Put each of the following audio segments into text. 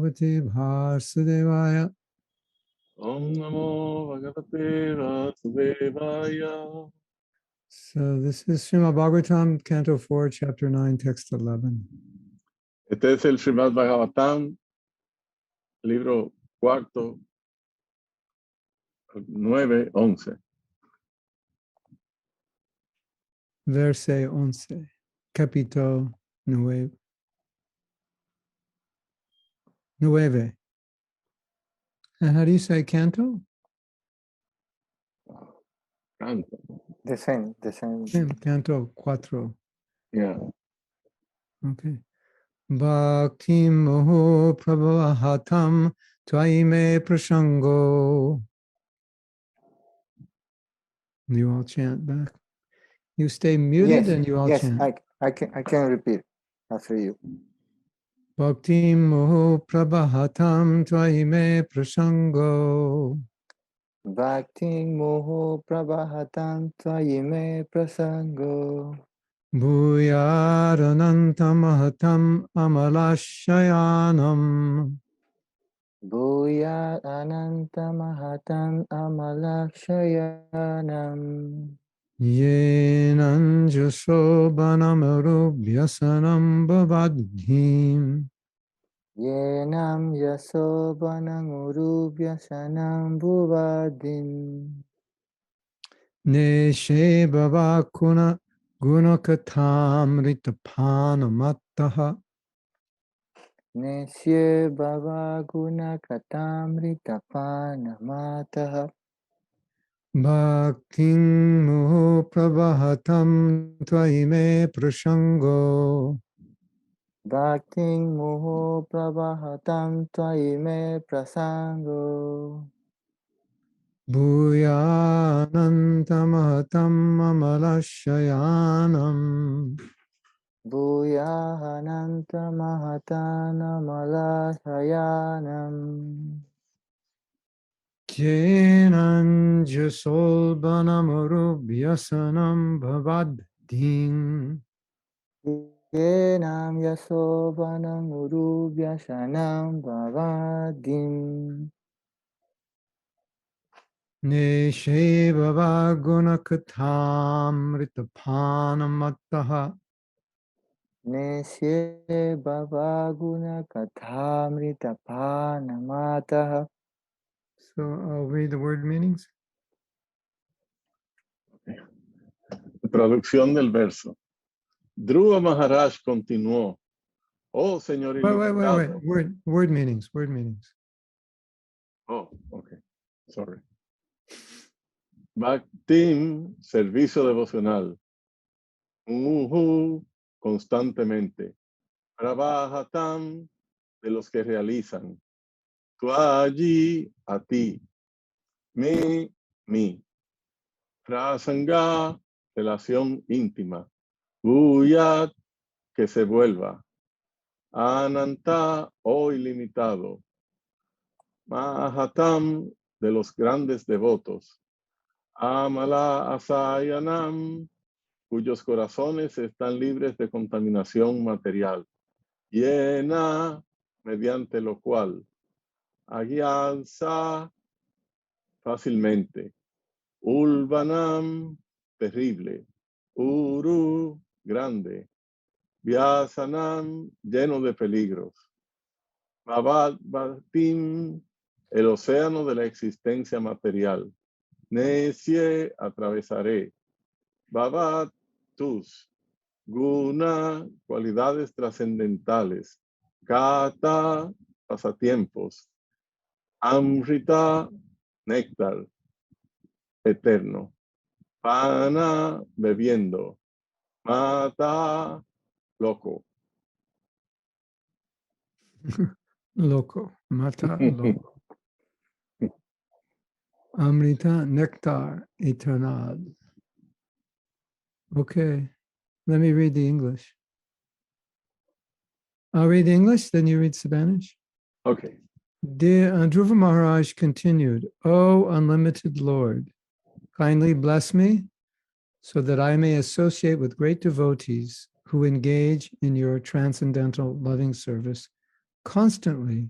Bhagavate Vasudevaya. Om Namo Bhagavate Vasudevaya. So this is Srimad Bhagavatam, Canto 4, Chapter 9, Text 11. Este es el Srimad Bhagavatam, libro cuarto, 9:11. Verse 11, Capítulo 9. 9. And how do you say canto? Canto. The same. Canto 4. Yeah. Okay. Bhakti moho prabhahatam tvaime prashango. You all chant back. You stay muted and you all chant. I can repeat after you. Bhakti moho prabhahatam tvaime prashango. Bhakti moho prabhahatam tvayime prasango. Bhuyaranantamahatam amalashayanam. Bhuya ananta mahatam amalakshayanam. Yenanjasobanamarubhyasanam bhavadhim. Yenam yasobanang urubhyasanam bhuvadim. Neshe bhavakuna gunakatam ritapanamattaha. Nesye bhava guna katam ritapanamataha. Bhakting muhu prabhahatam tvaime prashango. Bhakti moho prabhahatam tvayime prasango. Bhuyanantamahatam amalashayanam. Bhuya ananta mahatana malasayanam. Jenanjasolbanamurubhyasanam bhavadhim. Yenam yasobanam urubhyasanam bhavadim. Neshe bhavagunakatam ritapanamattaha. Nesye bhavaguna kathamrita panamataha. So I'll read the word meanings. Traducción del verso. Dhruva Maharaj continuó. Oh, señor ilimitado. Wait. Word meanings. Oh, okay. Sorry. Bhaktim, servicio devocional. Muhu, constantemente. Prabhahatam, de los que realizan. Tvayi, a ti. Mi. Prasanga, relación íntima. Bhuyat, que se vuelva. Ananta, oh ilimitado. Mahatam, de los grandes devotos. Amala asayanam, cuyos corazones están libres de contaminación material. Yena, mediante lo cual. Agyansa, fácilmente. Ulvanam, terrible. Uru, grande. Vyasanam, lleno de peligros. Bhavatim, el océano de la existencia material. Nesye, atravesaré. Bhavat, tus. Guna, cualidades trascendentales. Kata, pasatiempos. Amrita, néctar, eterno. Pana, bebiendo. Mata, loco. Mata, loco. Amrita, nectar, eternal. Okay, let me read the English. I'll read the English, then you read Spanish. Okay. Dhruva Maharaj continued, O unlimited Lord, kindly bless me so that I may associate with great devotees who engage in your transcendental loving service constantly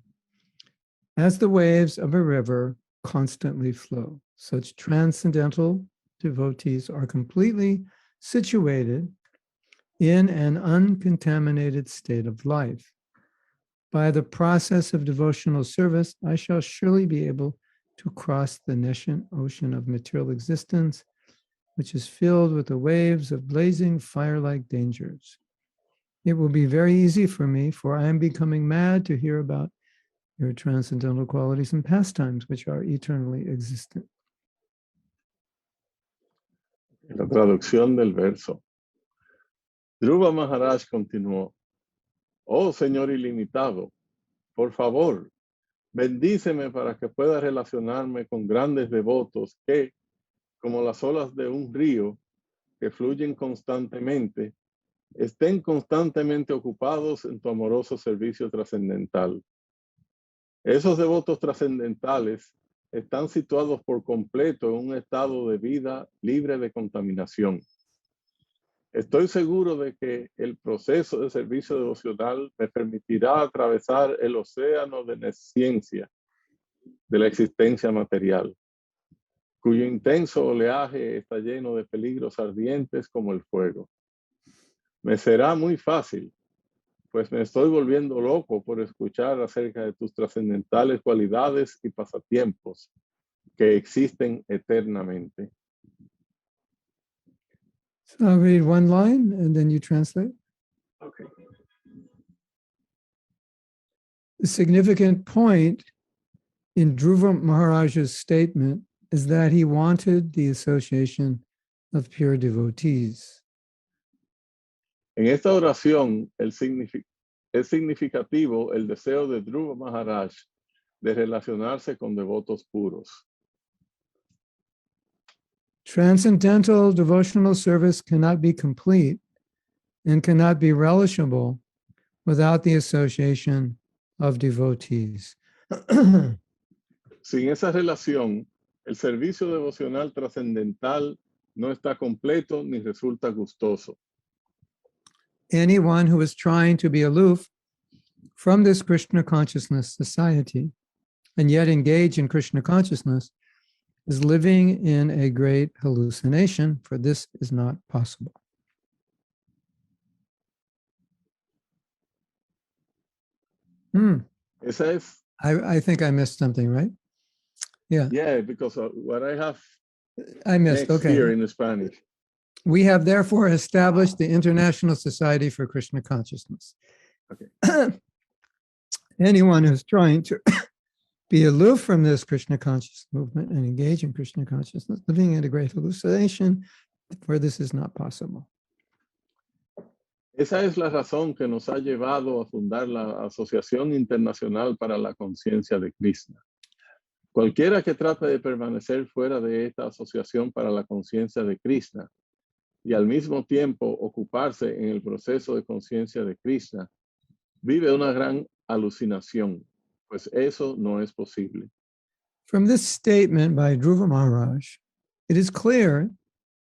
as the waves of a river constantly flow. Such transcendental devotees are completely situated in an uncontaminated state of life. By the process of devotional service, I shall surely be able to cross the nascent ocean of material existence, which is filled with the waves of blazing fire-like dangers. It will be very easy for me, for I am becoming mad to hear about your transcendental qualities and pastimes, which are eternally existent. La traducción del verso. Dhruva Maharaj continuó: Oh Señor ilimitado, por favor, bendíceme para que pueda relacionarme con grandes devotos que, como las olas de un río que fluyen constantemente, estén constantemente ocupados en tu amoroso servicio trascendental. Esos devotos trascendentales están situados por completo en un estado de vida libre de contaminación. Estoy seguro de que el proceso de servicio devocional me permitirá atravesar el océano de nesciencia de la existencia material, cuyo intenso oleaje está lleno de peligros ardientes como el fuego. Me será muy fácil, pues me estoy volviendo loco por escuchar acerca de tus trascendentales cualidades y pasatiempos que existen eternamente. So I'll read one line and then you translate. Okay. The significant point in Dhruva Maharaj's statement is that he wanted the association of pure devotees. En esta oración es significativo el deseo de Dhruva Maharaj de relacionarse con devotos puros. Transcendental devotional service cannot be complete and cannot be relishable without the association of devotees. Sin esa relación, el servicio devocional trascendental no está completo ni resulta gustoso. Anyone who is trying to be aloof from this Krishna consciousness society and yet engage in Krishna consciousness is living in a great hallucination, for this is not possible. Esa es, I think I missed something, right? Yeah, yeah, because what I have I missed. next Okay. here in Spanish. We have therefore established the International Society for Krishna Consciousness. Okay. Anyone who's trying to be aloof from this Krishna conscious movement and engage in Krishna consciousness, living in a great hallucination, where this is not possible. Esa es la razón que nos ha llevado a fundar la Asociación Internacional para la Conciencia de Krishna. Cualquiera que trate de permanecer fuera de esta Asociación para la Conciencia de Krishna y al mismo tiempo ocuparse en el proceso de conciencia de Krishna, vive una gran alucinación, pues eso no es posible. From this statement by Dhruva Maharaj, it is clear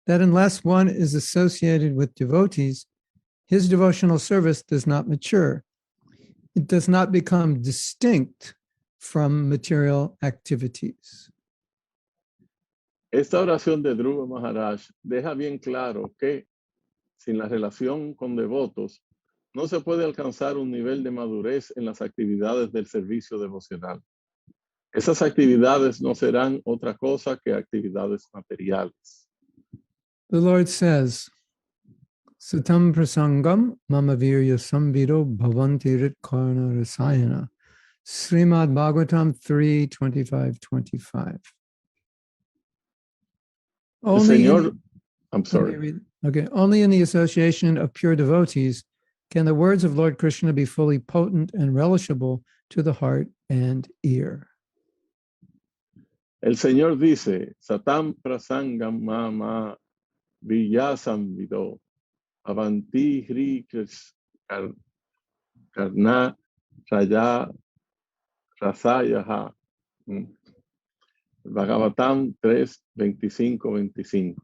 that unless one is associated with devotees, his devotional service does not mature. It does not become distinct from material activities. Esta oración de Dhruva Maharaj deja bien claro que sin la relación con devotos no se puede alcanzar un nivel de madurez en las actividades del servicio devocional. Esas actividades no serán otra cosa que actividades materiales. The Lord says, Satam prasangam mama virya samvido bhavanti rit karna rasayana. Srimad Bhagavatam 3:25-25. Only in the association of pure devotees can the words of Lord Krishna be fully potent and relishable to the heart and ear. El Señor dice, Satam prasangam mama viryasam vido avanti hri karna raya rasayaha. Bhagavatam 3:25-25.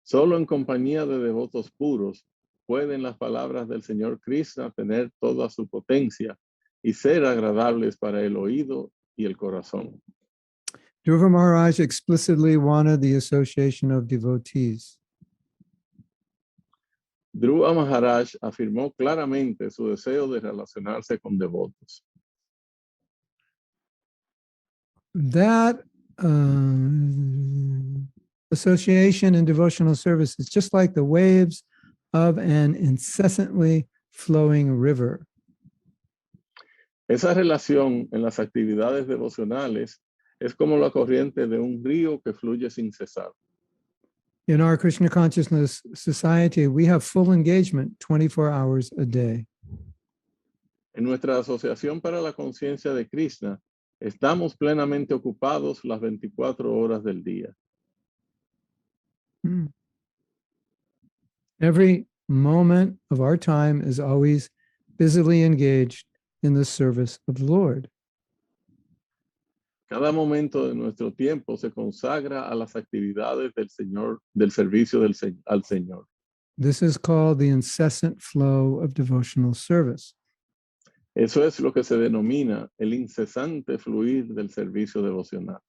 Solo en compañía de devotos puros pueden las palabras del Señor Krishna tener toda su potencia y ser agradables para el oído y el corazón. Dhruva Maharaj explicitly wanted the association of devotees. Dhruva Maharaj afirmó claramente su deseo de relacionarse con devotos. That association and devotional service is just like the waves of an incessantly flowing river. Esa relación en las actividades devocionales es como la corriente de un río que fluye sin cesar. In our Krishna Consciousness Society, we have full engagement 24 hours a day. En nuestra Asociación para la Conciencia de Krishna, estamos plenamente ocupados las 24 horas del día. Every moment of our time is always busily engaged in the service of the Lord. Cada momento de nuestro tiempo se consagra a las actividades del Señor, del servicio al Señor. This is called the incessant flow of devotional service. Eso es lo que se denomina el incesante fluir del servicio devocional.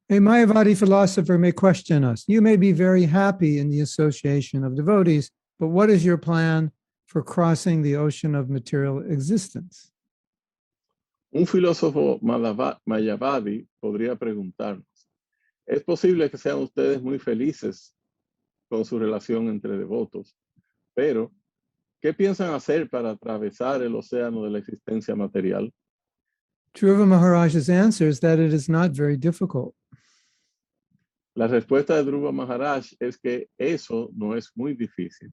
A Mayavadi philosopher may question us. You may be very happy in the association of devotees, but what is your plan for crossing the ocean of material existence? Un filósofo Mayavadi podría preguntarnos, ¿es posible que sean ustedes muy felices con su relación entre devotos? Pero, ¿qué piensan hacer para atravesar el océano de la existencia material? Dhruva Maharaj's answer is that it is not very difficult. La respuesta de Dhruva Maharaj es que eso no es muy difícil.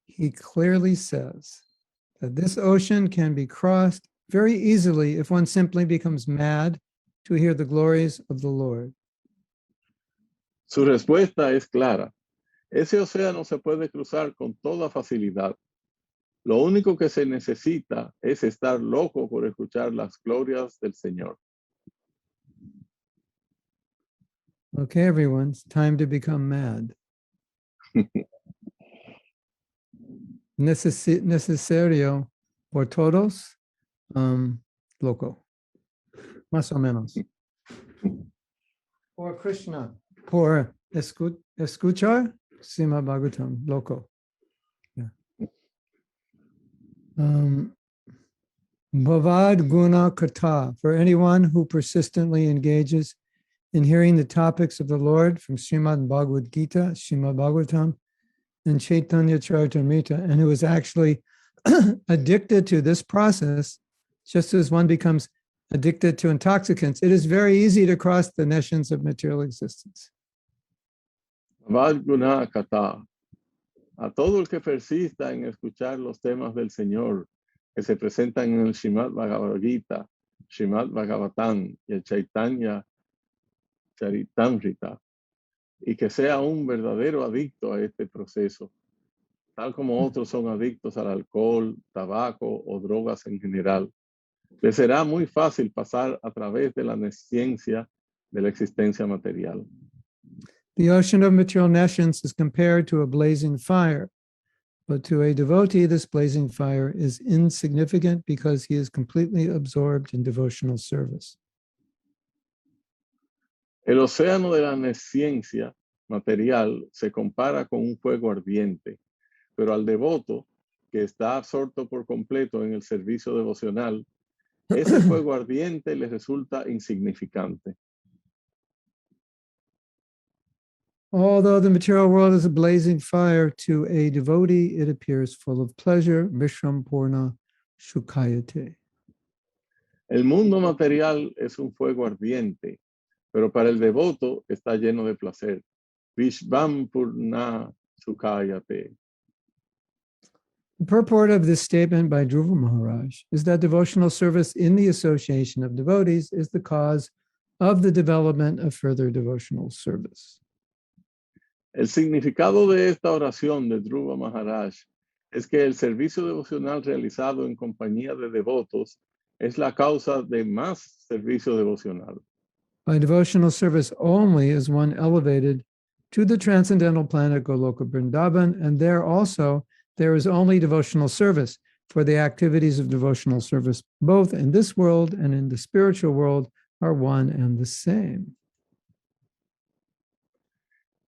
He clearly says that this ocean can be crossed very easily if one simply becomes mad to hear the glories of the Lord. Su respuesta es clara. Ese océano se puede cruzar con toda facilidad. Lo único que se necesita es estar loco por escuchar las glorias del Señor. Okay, everyone, it's time to become mad. Necesario por todos, loco, más o menos. Por Krishna, por escuchar, Srimad Bhagavatam, loco. Yeah. Bhavad Guna Kata, for anyone who persistently engages in hearing the topics of the Lord from Srimad Bhagavad Gita, Srimad Bhagavatam, and Chaitanya Charitamrita, and who is actually addicted to this process, just as one becomes addicted to intoxicants, it is very easy to cross the nations of material existence. Bhavad Guna Kata. A todo el que persista en escuchar los temas del Señor que se presentan en el Srimad Bhagavad Gita, Srimad Bhagavatam y el Chaitanya Charitamrita, y que sea un verdadero adicto a este proceso, tal como otros son adictos al alcohol, tabaco o drogas en general. Le será muy fácil pasar a través de la nesciencia de la existencia material. The ocean of material nescience is compared to a blazing fire, but to a devotee, this blazing fire is insignificant because he is completely absorbed in devotional service. El océano de la nesciencia material se compara con un fuego ardiente, pero al devoto que está absorto por completo en el servicio devocional, ese fuego ardiente le resulta insignificante. Although the material world is a blazing fire, to a devotee it appears full of pleasure, Vishram Purna Shukayate. El mundo material es un fuego ardiente, pero para el devoto está lleno de placer. Vishvam Purna Shukayate. The purport of this statement by Dhruva Maharaj is that devotional service in the association of devotees is the cause of the development of further devotional service. El significado de esta oración de Dhruva Maharaj es que el servicio devocional realizado en compañía de devotos es la causa de más servicio devocional. By devotional service only is one elevated to the transcendental planet Goloka Vrindavan, and there also there is only devotional service. for the activities of devotional service, both in this world and in the spiritual world, are one and the same.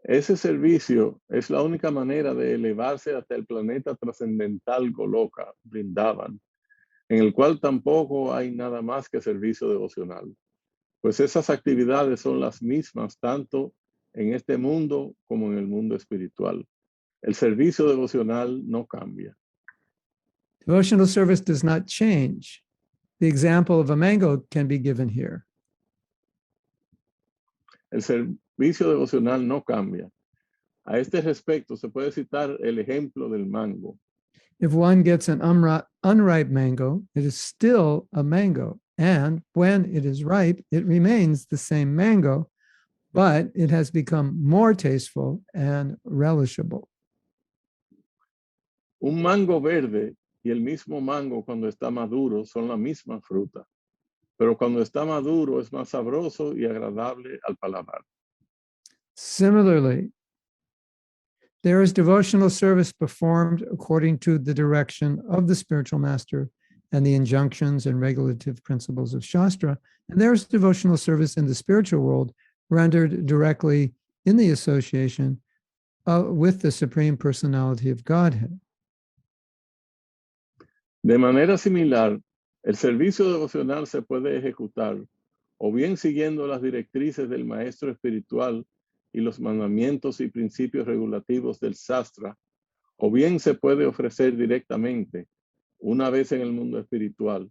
Ese servicio es la única manera de elevarse hasta el planeta trascendental Goloka, Vrindavan, en el cual tampoco hay nada más que servicio devocional, pues esas actividades son las mismas tanto en este mundo como en el mundo espiritual. El servicio devocional no cambia. Devotional service does not change. The example of a mango can be given here. El servicio devocional no cambia. A este respecto se puede citar el ejemplo del mango. If one gets an unripe mango, it is still a mango. And when it is ripe, it remains the same mango, but it has become more tasteful and relishable. Un mango verde y el mismo mango cuando está maduro son la misma fruta, pero cuando está maduro es más sabroso y agradable al paladar. Similarly, there is devotional service performed according to the direction of the spiritual master and the injunctions and regulative principles of Shastra. And there is devotional service in the spiritual world rendered directly in the association with the Supreme Personality of Godhead. De manera similar, el servicio devocional se puede ejecutar o bien siguiendo las directrices del maestro espiritual y los mandamientos y principios regulativos del Shastra, o bien se puede ofrecer directamente, una vez en el mundo espiritual,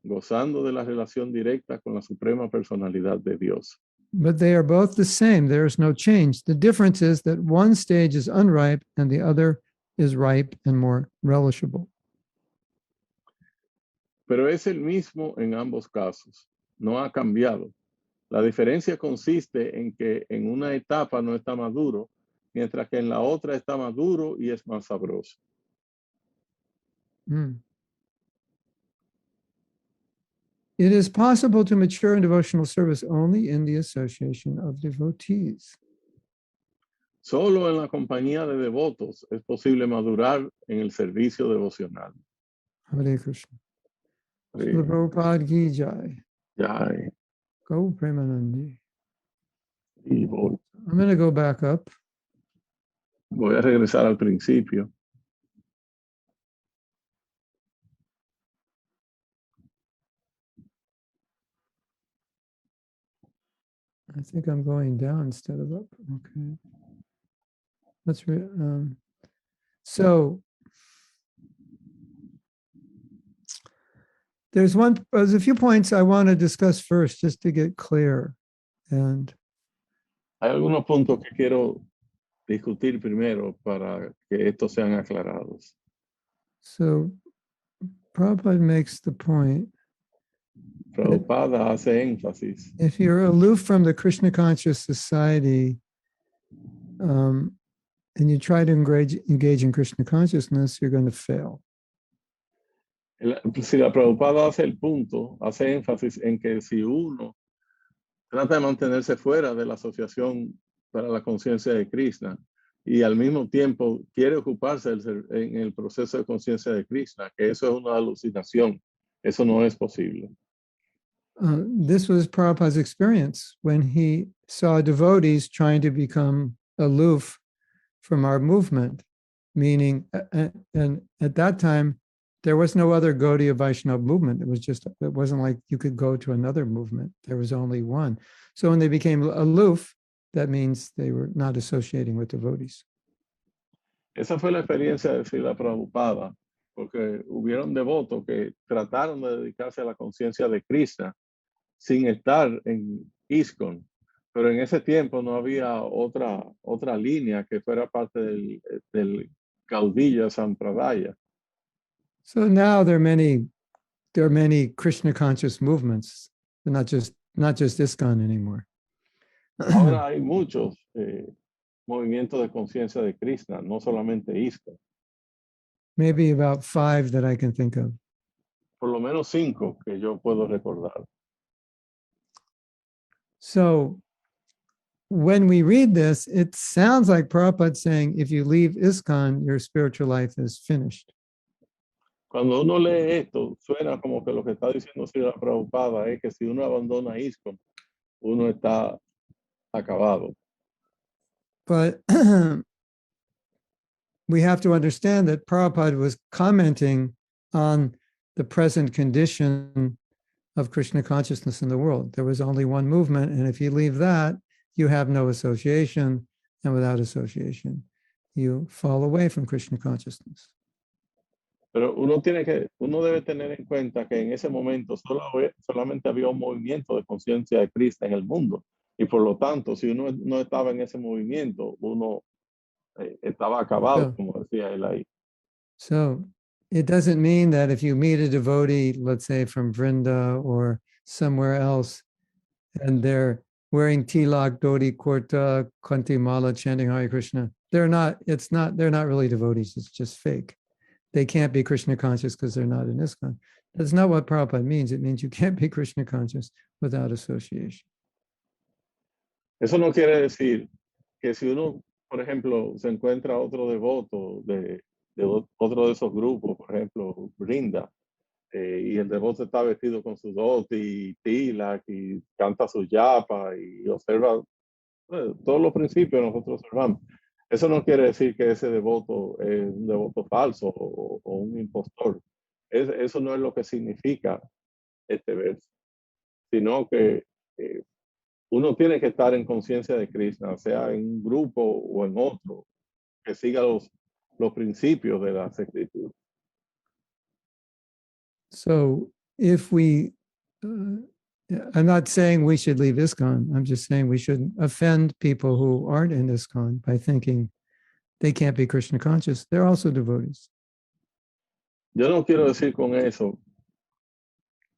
gozando de la relación directa con la Suprema Personalidad de Dios. But they are both the same. There is no change. The difference is that one stage is unripe and the other is ripe and more relishable. Pero es el mismo en ambos casos. No ha cambiado. La diferencia consiste en que en una etapa no está maduro, mientras que en la otra está maduro y es más sabroso. It is possible to mature in devotional service only in the association of devotees. Solo en la compañía de devotos es posible madurar en el servicio devocional. Hare Krishna. Sí. Srila Prabhupada ki jai. Jai. Go Premanandi. Y voy I'm going to go back up. a regresar al principio. I think I'm going down instead of up. Okay. Let's so there's a few points I want to discuss first just to get clear. And Hay algunos puntos que quiero discutir primero para que estos sean aclarados. so Prabhupada makes the point, Prabhupada hace énfasis. if you're aloof from the Krishna conscious society, and you try to engage in Krishna consciousness, you're going to fail. Srila Prabhupada hace el punto, hace énfasis en que si uno trata de mantenerse fuera de la asociación para la conciencia de Krishna y al mismo tiempo quiere ocuparse en el proceso de conciencia de Krishna, que eso es una alucinación, eso no es posible. This was Prabhupada's experience when he saw devotees trying to become aloof from our movement, meaning, and at that time, there was no other Gaudiya Vaishnava movement. It wasn't like you could go to another movement. There was only one. So when they became aloof, that means they were not associating with devotees. Esa fue la experiencia de Srila Prabhupada, porque hubieron devotos que trataron de dedicarse a la conciencia de Krishna sin estar en ISKCON, pero en ese tiempo no había otra línea que fuera parte del Gaudiya Sampradaya. So now there are many Krishna conscious movements. They're not just ISKCON anymore. Ahora hay muchos movimientos de conciencia de Krishna, no solamente ISKCON. Maybe about 5 that I can think of. Por lo menos 5 que yo puedo recordar. So when we read this, it sounds like Prabhupada saying, if you leave ISKCON, your spiritual life is finished. Cuando uno lee esto, suena como que lo que está diciendo Srila Prabhupada es que si uno abandona ISKCON, uno está acabado. But we have to understand that Prabhupada was commenting on the present condition of Krishna consciousness in the world. There was only one movement, and if you leave that, you have no association, and without association, you fall away from Krishna consciousness. Pero uno debe tener en cuenta que en ese momento solamente había un movimiento de conciencia de Krishna en el mundo. Y por lo tanto, si uno no estaba en ese movimiento, uno estaba acabado, como decía él ahí. So it doesn't mean that if you meet a devotee, let's say from Vrinda or somewhere else, and they're wearing tilak, dhoti, kurta, kanti mala, chanting Hare Krishna, they're not really devotees. It's just fake. They can't be Krishna conscious because they're not in ISKCON. That's not what Prabhupada means. It means you can't be Krishna conscious without association. Eso no quiere decir que si uno, por ejemplo, se encuentra otro devoto de otro de esos grupos, por ejemplo, Brinda, y el devoto está vestido con su dhoti y tilak y canta su yapa y observa todos los principios nosotros observamos. Eso no quiere decir que ese devoto es un devoto falso o un impostor. Eso no es lo que significa este verso, sino que uno tiene que estar en conciencia de Krishna, sea en un grupo o en otro, que siga los principios de las escrituras. So if we, I'm not saying we should leave ISKCON. I'm just saying we shouldn't offend people who aren't in ISKCON by thinking they can't be Krishna conscious. They're also devotees. Yo no quiero decir con eso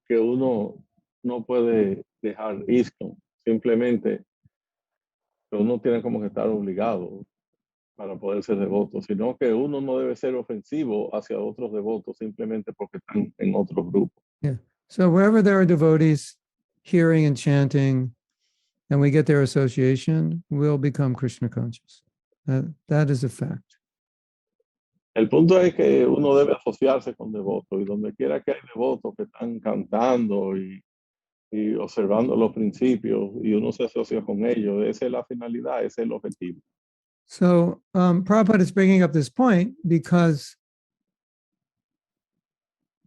que uno no puede dejar ISKCON, simplemente que uno tiene como que estar obligado para poder ser devoto, sino que uno no debe ser ofensivo hacia otros devotos simplemente porque están en otro grupo. Yeah. So wherever there are devotees hearing and chanting, and we get their association, we'll become Krishna conscious. That is a fact. El punto es que uno debe asociarse con devotos y donde quiera que hay devotos que están cantando y observando los principios y uno se asocia con ellos, esa es la finalidad, ese es el objetivo. So Prabhupada is bringing up this point because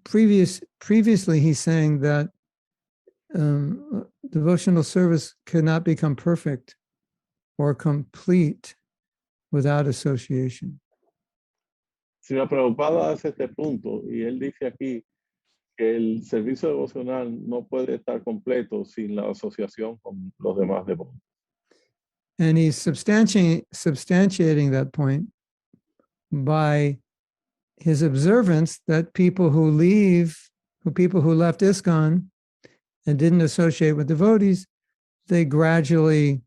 previously he's saying that devotional service cannot become perfect or complete without association. Srila Prabhupada hace este punto y él dice aquí que el servicio devocional no puede estar completo sin la asociación con los demás devotos. And he's substantiating that point by his observance that people who left ISKCON and didn't associate with devotees, they gradually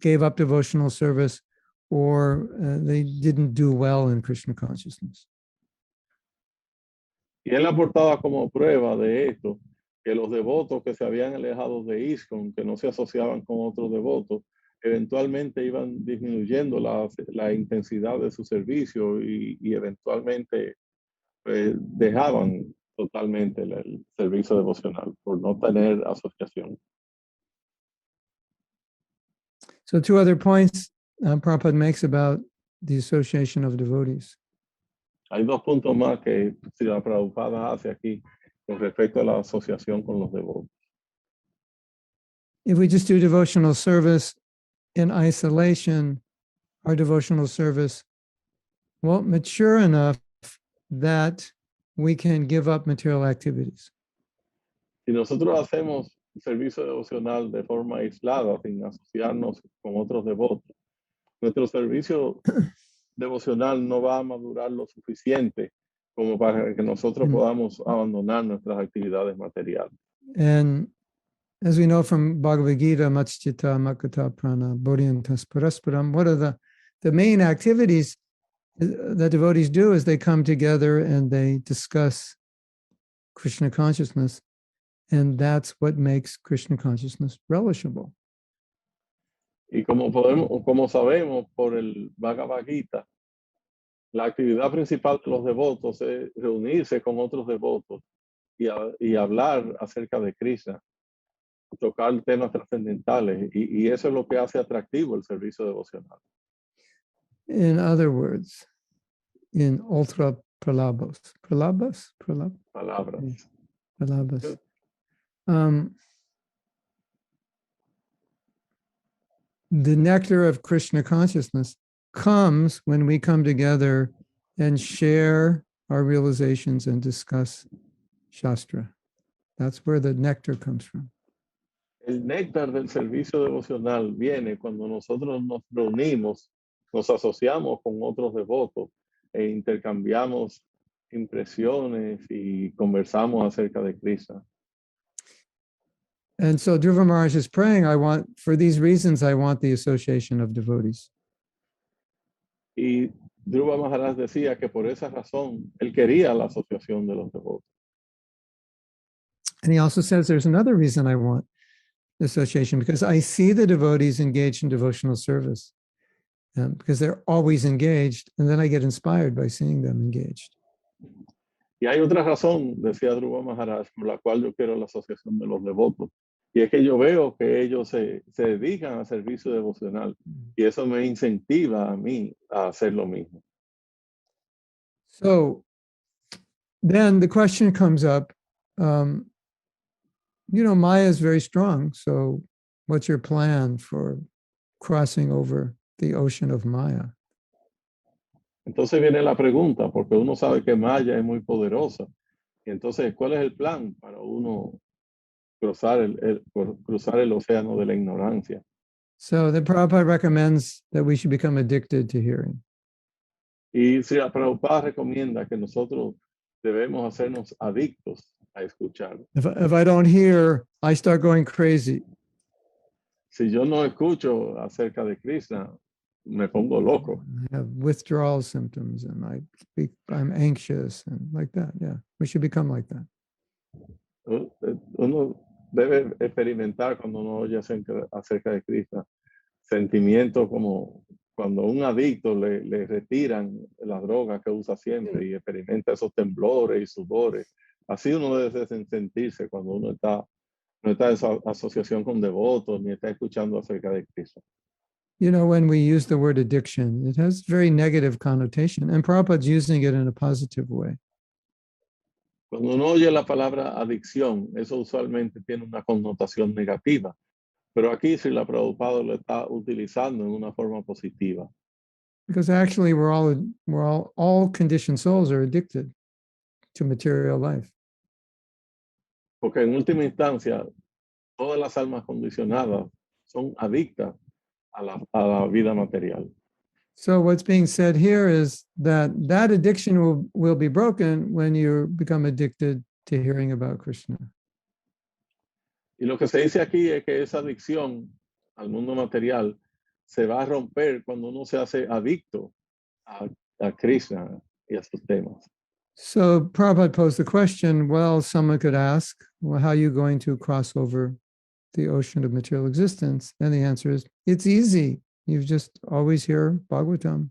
gave up devotional service or they didn't do well in Krishna consciousness. Y él aportaba como prueba de esto que los devotos que se habían alejado de ISKCON, que no se asociaban con otros devotos, eventualmente iban disminuyendo la intensidad de su servicio y eventualmente dejaban totalmente el servicio devocional por no tener asociación. So two other points Prabhupada makes about the association of devotees. Hay dos puntos más que Srila Prabhupada hace aquí con respecto a la asociación con los devotos. If we just do devotional service in isolation, our devotional service won't mature enough that we can give up material activities. Si nosotros hacemos servicio devocional de forma aislada, sin asociarnos con otros devotos, nuestro servicio devocional no va a madurar lo suficiente como para que nosotros podamos abandonar nuestras actividades materiales. And as we know from Bhagavad Gita, Matchita, Makata, Prana, Bodhiantas, Parasparam, what are the main activities that devotees do is they come together and they discuss Krishna consciousness, and that's what makes Krishna consciousness relishable. Y como sabemos por el Bhagavad Gita, La actividad principal de los devotos es reunirse con otros devotos y hablar acerca de Krishna, tocar temas trascendentales, y eso es lo que hace atractivo el servicio devocional. In other words, in ultra pralabos. Pralabos? Palabras. Pralabos. The nectar of Krishna consciousness comes when we come together and share our realizations and discuss Shastra. That's where the nectar comes from. El néctar del servicio devocional viene cuando nosotros nos reunimos, nos asociamos con otros devotos e intercambiamos impresiones y conversamos acerca de Krishna. And so Dhruva Maharaj is praying, for these reasons, I want the association of devotees. Y Dhruva Maharaj decía que por esa razón él quería la asociación de los devotos. And he also says there's another reason I want the association, because I see the devotees engaged in devotional service, because they're always engaged, and then I get inspired by seeing them engaged. Y hay otra razón, decía Dhruva Maharaj, por la cual yo quiero la asociación de los devotos. Y es que yo veo que ellos se dedican al servicio devocional y eso me incentiva a mí a hacer lo mismo. So then the question comes up, Maya is very strong. So what's your plan for crossing over the ocean of Maya? Entonces viene la pregunta, porque uno sabe que Maya es muy poderosa. Y entonces, ¿cuál es el plan para uno cruzar el océano de la ignorancia? So the Prabhupada recommends that we should become addicted to hearing. Y Srila Prabhupada recomienda que nosotros debemos hacernos adictos a escuchar. If I don't hear, I start going crazy. Si yo no escucho acerca de Krishna, me pongo loco. I have withdrawal symptoms and I'm anxious and like that. Yeah, we should become like that. Uno debe experimentar cuando uno oye acerca de Krishna sentimientos como cuando un adicto le retiran la droga que usa siempre y experimenta esos temblores y sudores. Así uno debe sentirse cuando uno no está en esa asociación con devotos ni está escuchando acerca de Krishna. When we use the word addiction, it has very negative connotation, and Prabhupada's using it in a positive way. Cuando uno oye la palabra adicción, eso usualmente tiene una connotación negativa, pero aquí Srila Prabhupada lo está utilizando en una forma positiva. Because actually all conditioned souls are addicted to material life. Porque en última instancia, todas las almas condicionadas son adictas a la vida material. So what's being said here is that addiction will be broken when you become addicted to hearing about Krishna. Y lo que se dice aquí es que esa adicción al mundo material se va a romper cuando uno se hace adicto a Krishna y a sus temas. So Prabhupada posed the question, well, someone could ask, well, how are you going to cross over the ocean of material existence? And the answer is, it's easy. You just always hear Bhagavatam,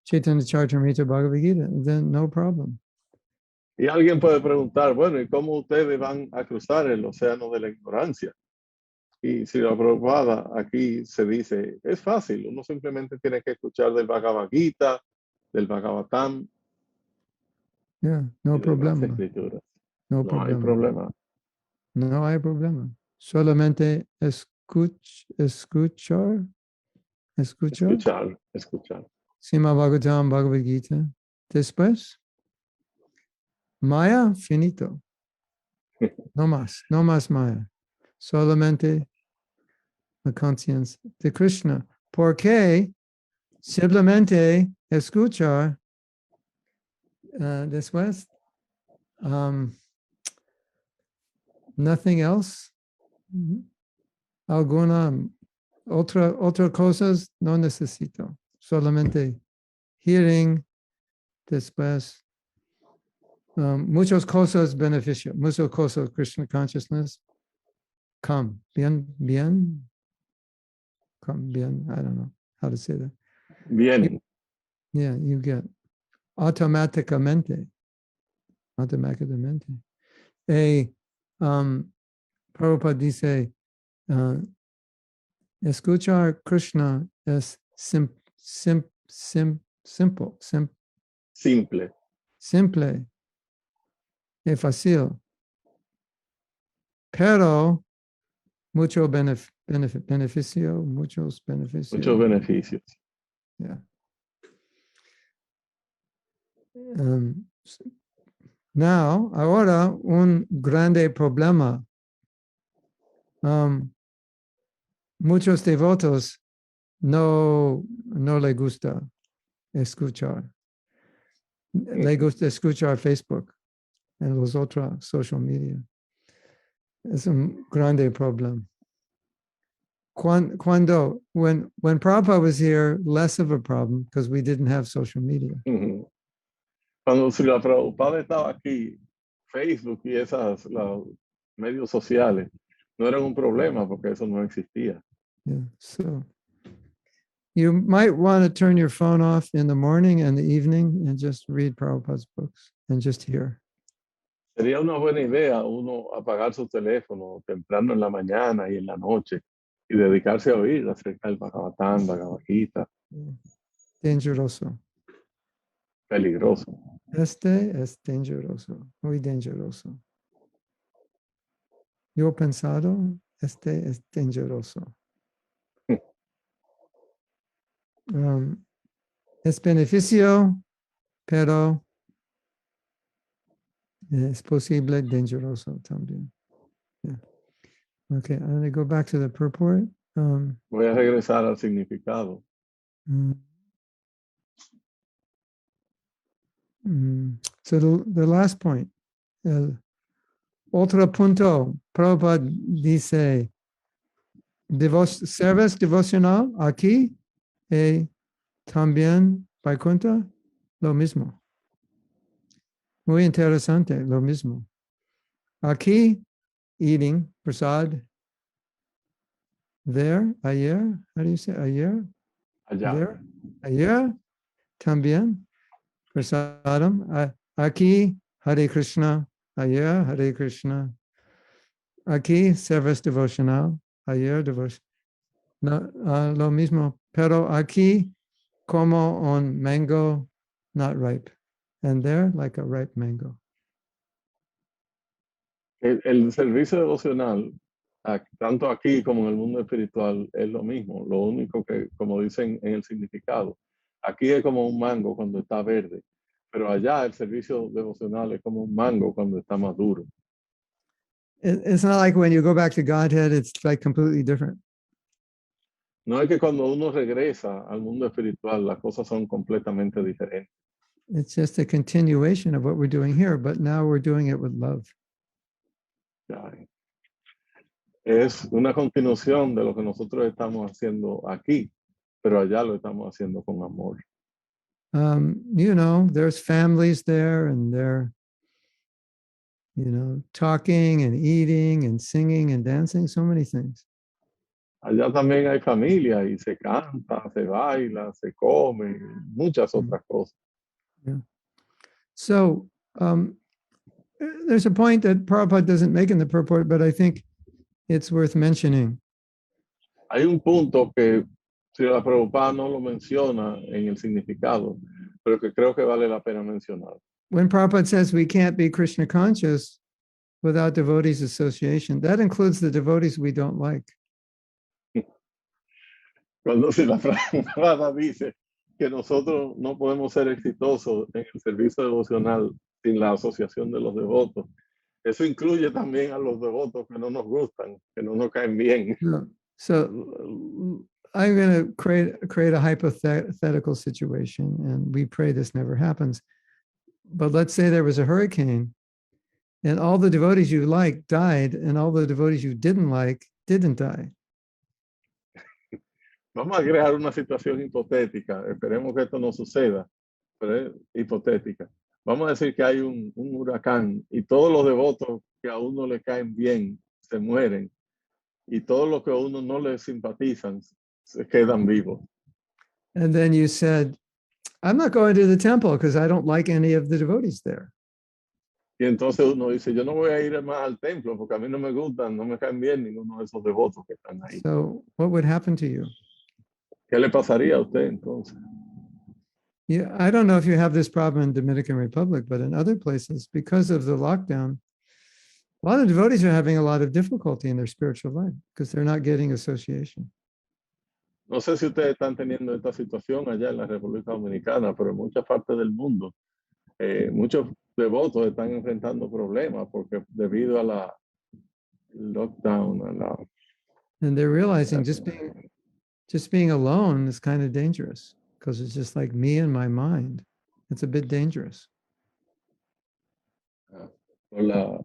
Chaitanya Charitamrita, Bhagavad Gita, then no problem. Y alguien puede preguntar, bueno, ¿y cómo ustedes van a cruzar el océano de la ignorancia? Y si la Prabhupada aquí se dice, es fácil, uno simplemente tiene que escuchar del Bhagavad Gita, del Bhagavatam. Yeah, no problema. No hay problema. No hay problema. Solamente escuchar. Sima Bhagavatam, Bhagavad Gita. Después, Maya, finito. No más Maya. Solamente la conciencia de Krishna. Porque simplemente escuchar después, nothing else. Otra cosas no necesito. Solamente hearing, después, muchas cosas beneficio, muchas cosas Krishna consciousness. Come, bien, come, bien, I don't know how to say that. Bien. Yeah, you get. automáticamente. Automáticamente. Prabhupada dice, escuchar Krishna es simple, simple y fácil, pero muchos beneficios. Muchos beneficios. Yeah. Now, ahora un grande problema. Muchos devotos no le gusta escuchar. Le gusta escuchar Facebook y los otros social media. Es un grande problema. When Prabhupada was here, less of a problem because we didn't have social media. Cuando Srila Prabhupada estaba aquí, Facebook y los medios sociales no eran un problema porque eso no existía. Yeah, so you might want to turn your phone off in the morning and the evening and just read Prabhupada's books and just hear. Sería una buena idea uno apagar su teléfono temprano en la mañana y en la noche y dedicarse a oír acerca del Bhagavad Gita. Dangeroso. Peligroso. Este es dangeroso, muy dangeroso. Yo he pensado, este es dangeroso. Es beneficio, pero es posible dangeroso también. Yeah. Okay, I'm going to go back to the purport. Voy a regresar al significado. So the last point, otro punto, Prabhupada dice, service devocional aquí y también Vaikuntha, lo mismo. Muy interesante, lo mismo. Aquí, eating, prasad. There, ayer, how do you say ayer? Allá. There, ayer, también. Prasadam. Aquí, Hare Krishna. Ayer, Hare Krishna. Aquí, service devotional. Ayer, devotion. No, lo mismo. Pero aquí, como un mango, not ripe. And there, like a ripe mango. El servicio devocional, tanto aquí como en el mundo espiritual, es lo mismo. Lo único que, como dicen en el significado, aquí es como un mango cuando está verde, pero allá el servicio devocional es como un mango cuando está maduro. It's not like when you go back to Godhead, it's like completely different. No es que cuando uno regresa al mundo espiritual, las cosas son completamente diferentes. It's just a continuation of what we're doing here, but now we're doing it with love. Es una continuación de lo que nosotros estamos haciendo aquí, pero allá lo estamos haciendo con amor. There's families there and they're, talking and eating and singing and dancing, so many things. Allá también hay familia y se canta, se baila, se come, muchas otras cosas. Yeah. So there's a point that Prabhupada doesn't make in the purport, but I think it's worth mentioning. Hay un punto que Srila Prabhupada no lo menciona en el significado, pero que creo que vale la pena mencionar. When Prabhupada says we can't be Krishna conscious without devotees association, that includes the devotees we don't like. Cuando Srila Prabhupada dice que nosotros no podemos ser exitosos en el servicio devocional sin la asociación de los devotos, eso incluye también a los devotos que no nos gustan, que no nos caen bien. So I'm going to create a hypothetical situation, and we pray this never happens. But let's say there was a hurricane, and all the devotees you liked died, and all the devotees you didn't like didn't die. Vamos a crear una situación hipotética. Esperemos que esto no suceda, pero es hipotética. Vamos a decir que hay un huracán y todos los devotos que a uno le caen bien se mueren y todos los que a uno no le simpatizan se quedan vivos. And then you said, I'm not going to the temple because I don't like any of the devotees there. Y entonces uno dice, yo no voy a ir más al templo porque a mí no me gustan, no me caen bien ninguno de esos devotos que están ahí. So what would happen to you? ¿Qué le pasaría a usted entonces? Yeah, I don't know if you have this problem in Dominican Republic, but in other places, because of the lockdown, a lot of devotees are having a lot of difficulty in their spiritual life because they're not getting association. No sé si ustedes están teniendo esta situación allá en la República Dominicana, pero en muchas partes del mundo, muchos devotos están enfrentando problemas porque debido a la lockdown, And they're realizing just being alone is kind of dangerous because it's just like me and my mind. It's a bit dangerous. por la,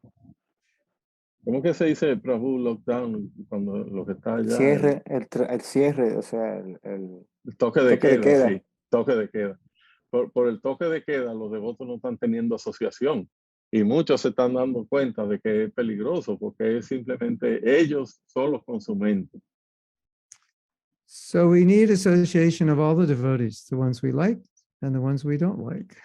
¿cómo que se dice Prabhu lockdown cuando lo que está allá? Cierre, el cierre, o sea, El toque de queda, sí, toque de queda. Por el toque de queda, los devotos no están teniendo asociación y muchos se están dando cuenta de que es peligroso porque es simplemente ellos son los consumentes. So we need association of all the devotees, the ones we like and the ones we don't like.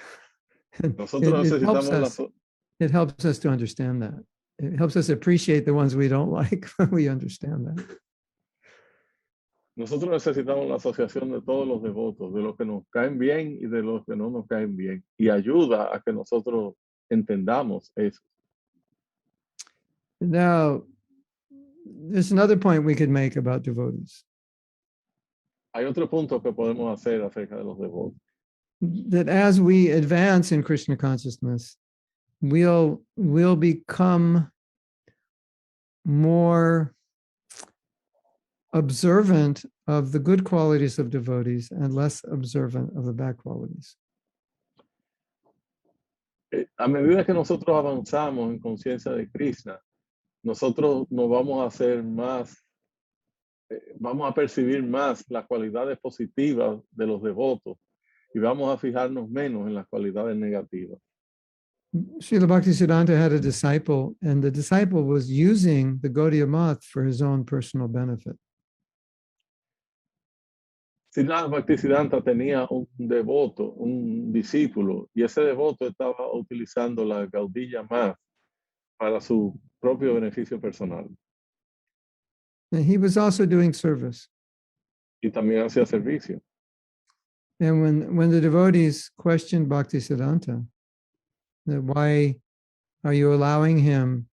And Nosotros necesitamos it helps us to understand that. It helps us appreciate the ones we don't like when we understand that. Nosotros necesitamos la asociación de todos los devotos, de los que nos caen bien y de los que no nos caen bien. Y ayuda a que nosotros entendamos eso. Now, there's another point we could make about devotees. Hay otro punto que podemos hacer acerca de los devotos. That as we advance in Krishna consciousness, we'll become more observant of the good qualities of devotees and less observant of the bad qualities. A medida que nosotros avanzamos en conciencia de Krishna, nosotros nos vamos a hacer más, vamos a percibir más las cualidades positivas de los devotos y vamos a fijarnos menos en las cualidades negativas. Srila Bhaktisiddhanta had a disciple, and the disciple was using the Gaudiya Math for his own personal benefit. Srila Bhaktisiddhanta tenía un devoto, un discípulo, y ese devoto estaba utilizando la Gaudiya Math para su propio beneficio personal. And he was also doing service. Y también hacía servicio. And when the devotees questioned Bhaktisiddhanta, that why are you allowing him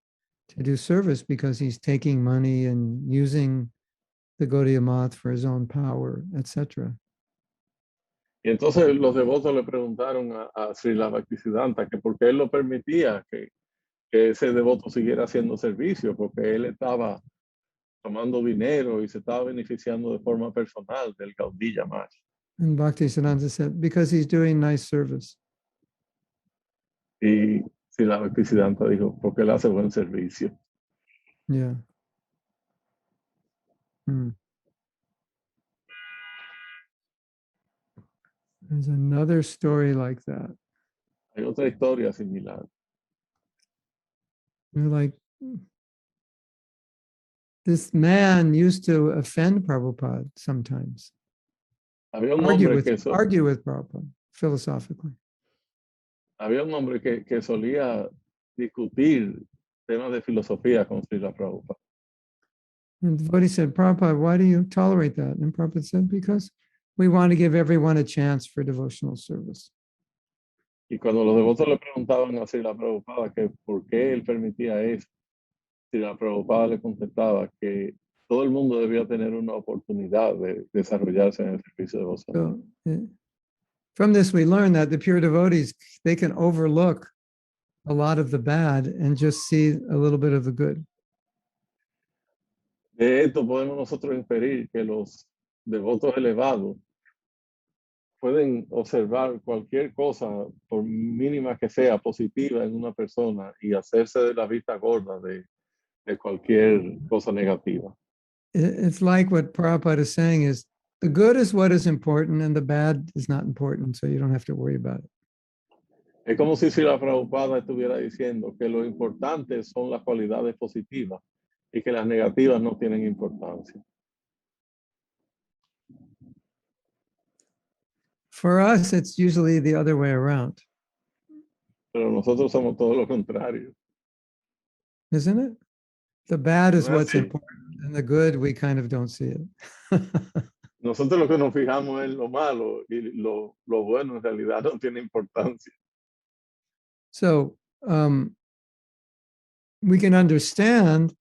to do service because he's taking money and using the Gaudiya Math for his own power, etc. Y entonces los devotos le preguntaron a Srila Bhaktisiddhanta que por qué él lo permitía que ese devoto siguiera haciendo servicio, porque él estaba tomando dinero y se estaba beneficiando de forma personal del Gaudiya Math. And Bhaktisiddhanta said, because he's doing nice service. Y Srila Bhaktisiddhanta dijo, porque él hace buen servicio. Yeah. There's another story like that. Hay otra historia similar. You're like, this man used to offend Prabhupada sometimes. Había un Argue hombre with Prabhupada philosophically. Había un hombre que solía discutir temas de filosofía con Srila Prabhupada. And the devotee said, Prabhupada, why do you tolerate that? And Prabhupada said, because we want to give everyone a chance for devotional service. Y cuando los devotos le preguntaban a Srila Prabhupada que por qué él permitía eso, Srila Prabhupada le contestaba que todo el mundo debía tener una oportunidad de desarrollarse en el servicio devocional. So, from this, we learn that the pure devotees, they can overlook a lot of the bad and just see a little bit of the good. De esto podemos nosotros inferir que los devotos elevados pueden observar cualquier cosa, por mínima que sea, positiva en una persona y hacerse de la vista gorda de cualquier cosa negativa. It's like what Prabhupada is saying is, the good is what is important and the bad is not important, so you don't have to worry about it. Es como si la Prabhupada estuviera diciendo que lo importante son las cualidades positivas y que las negativas no tienen importancia. For us, it's usually the other way around, Pero nosotros somos todo lo contrario. isn't it? The bad is No es what's así. important, and the good, we kind of don't see it. Nosotros lo que nos fijamos es lo malo y lo bueno en realidad no tiene importancia. So we can understand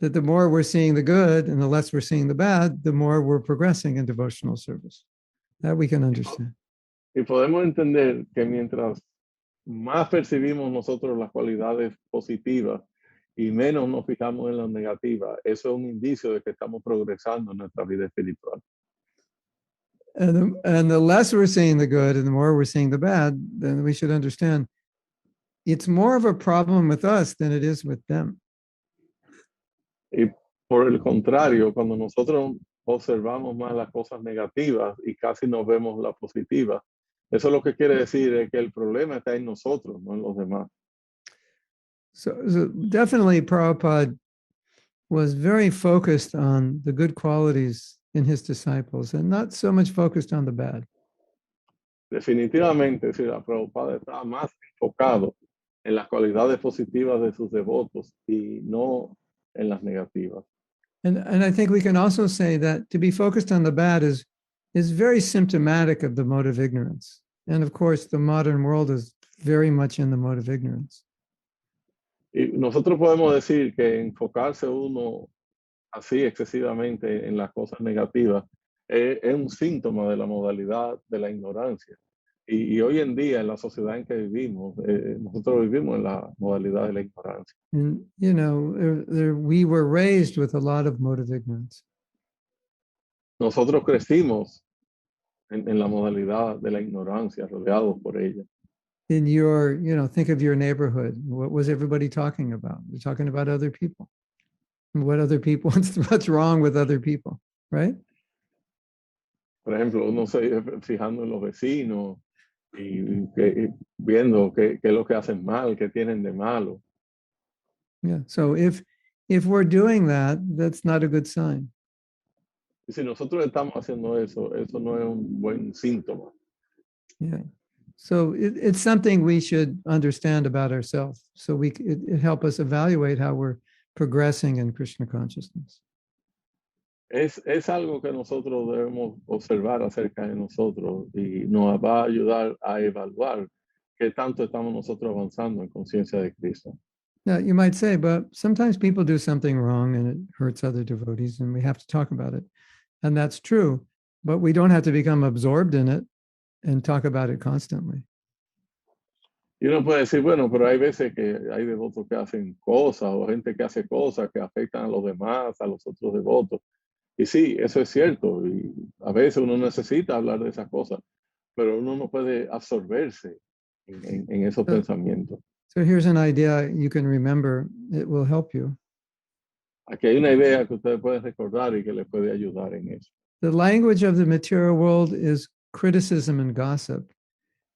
that the more we're seeing the good and the less we're seeing the bad, the more we're progressing in devotional service. That we can understand. Y podemos entender que mientras más percibimos nosotros las cualidades positivas y menos nos fijamos en las negativas, eso es un indicio de que estamos progresando en nuestra vida espiritual. And the less we're seeing the good and the more we're seeing the bad, then we should understand it's more of a problem with us than it is with them. Y por el contrario, cuando nosotros observamos más las cosas negativas y casi no vemos las positivas, eso lo que quiere decir es que el problema está en nosotros, no en los demás. So definitely Prabhupada was very focused on the good qualities in his disciples and not so much focused on the bad. Definitivamente, Srila Prabhupada estaba más enfocado en las cualidades positivas de sus devotos y no en las negativas. And I think we can also say that to be focused on the bad is very symptomatic of the mode of ignorance. And of course, the modern world is very much in the mode of ignorance. Y nosotros podemos decir que enfocarse uno así excesivamente en las cosas negativas es un síntoma de la modalidad de la ignorancia. Y hoy en día, en la sociedad en que vivimos, nosotros vivimos en la modalidad de la ignorancia. And, you know, we were raised with a lot of mode of ignorance. Nosotros crecimos en la modalidad de la ignorancia, rodeados por ella. In your, you know, think of your neighborhood. What was everybody talking about? They're talking about other people. What other people, what's wrong with other people, right? Por ejemplo, uno se fijando en los vecinos y viendo qué es lo que hacen mal, qué tienen de malo. Yeah. So if we're doing that, that's not a good sign. Y si nosotros estamos haciendo eso, eso no es un buen síntoma. Yeah. So it's something we should understand about ourselves. So it help us evaluate how we're progressing in Krishna consciousness. Es algo que nosotros debemos observar acerca de nosotros y nos va a ayudar a evaluar qué tanto estamos nosotros avanzando en conciencia de Cristo. Now, you might say, but sometimes people do something wrong and it hurts other devotees, and we have to talk about it. And that's true, but we don't have to become absorbed in it and talk about it constantly. Y uno puede decir, bueno, pero hay veces que hay devotos que hacen cosas o gente que hace cosas que afectan a los demás, a los otros devotos. Y sí, eso es cierto. Y a veces uno necesita hablar de esas cosas, pero uno no puede absorberse en esos pensamientos. So here's an idea you can remember. It will help you. Aquí hay una idea que ustedes pueden recordar y que les puede ayudar en eso. The language of the material world is criticism and gossip.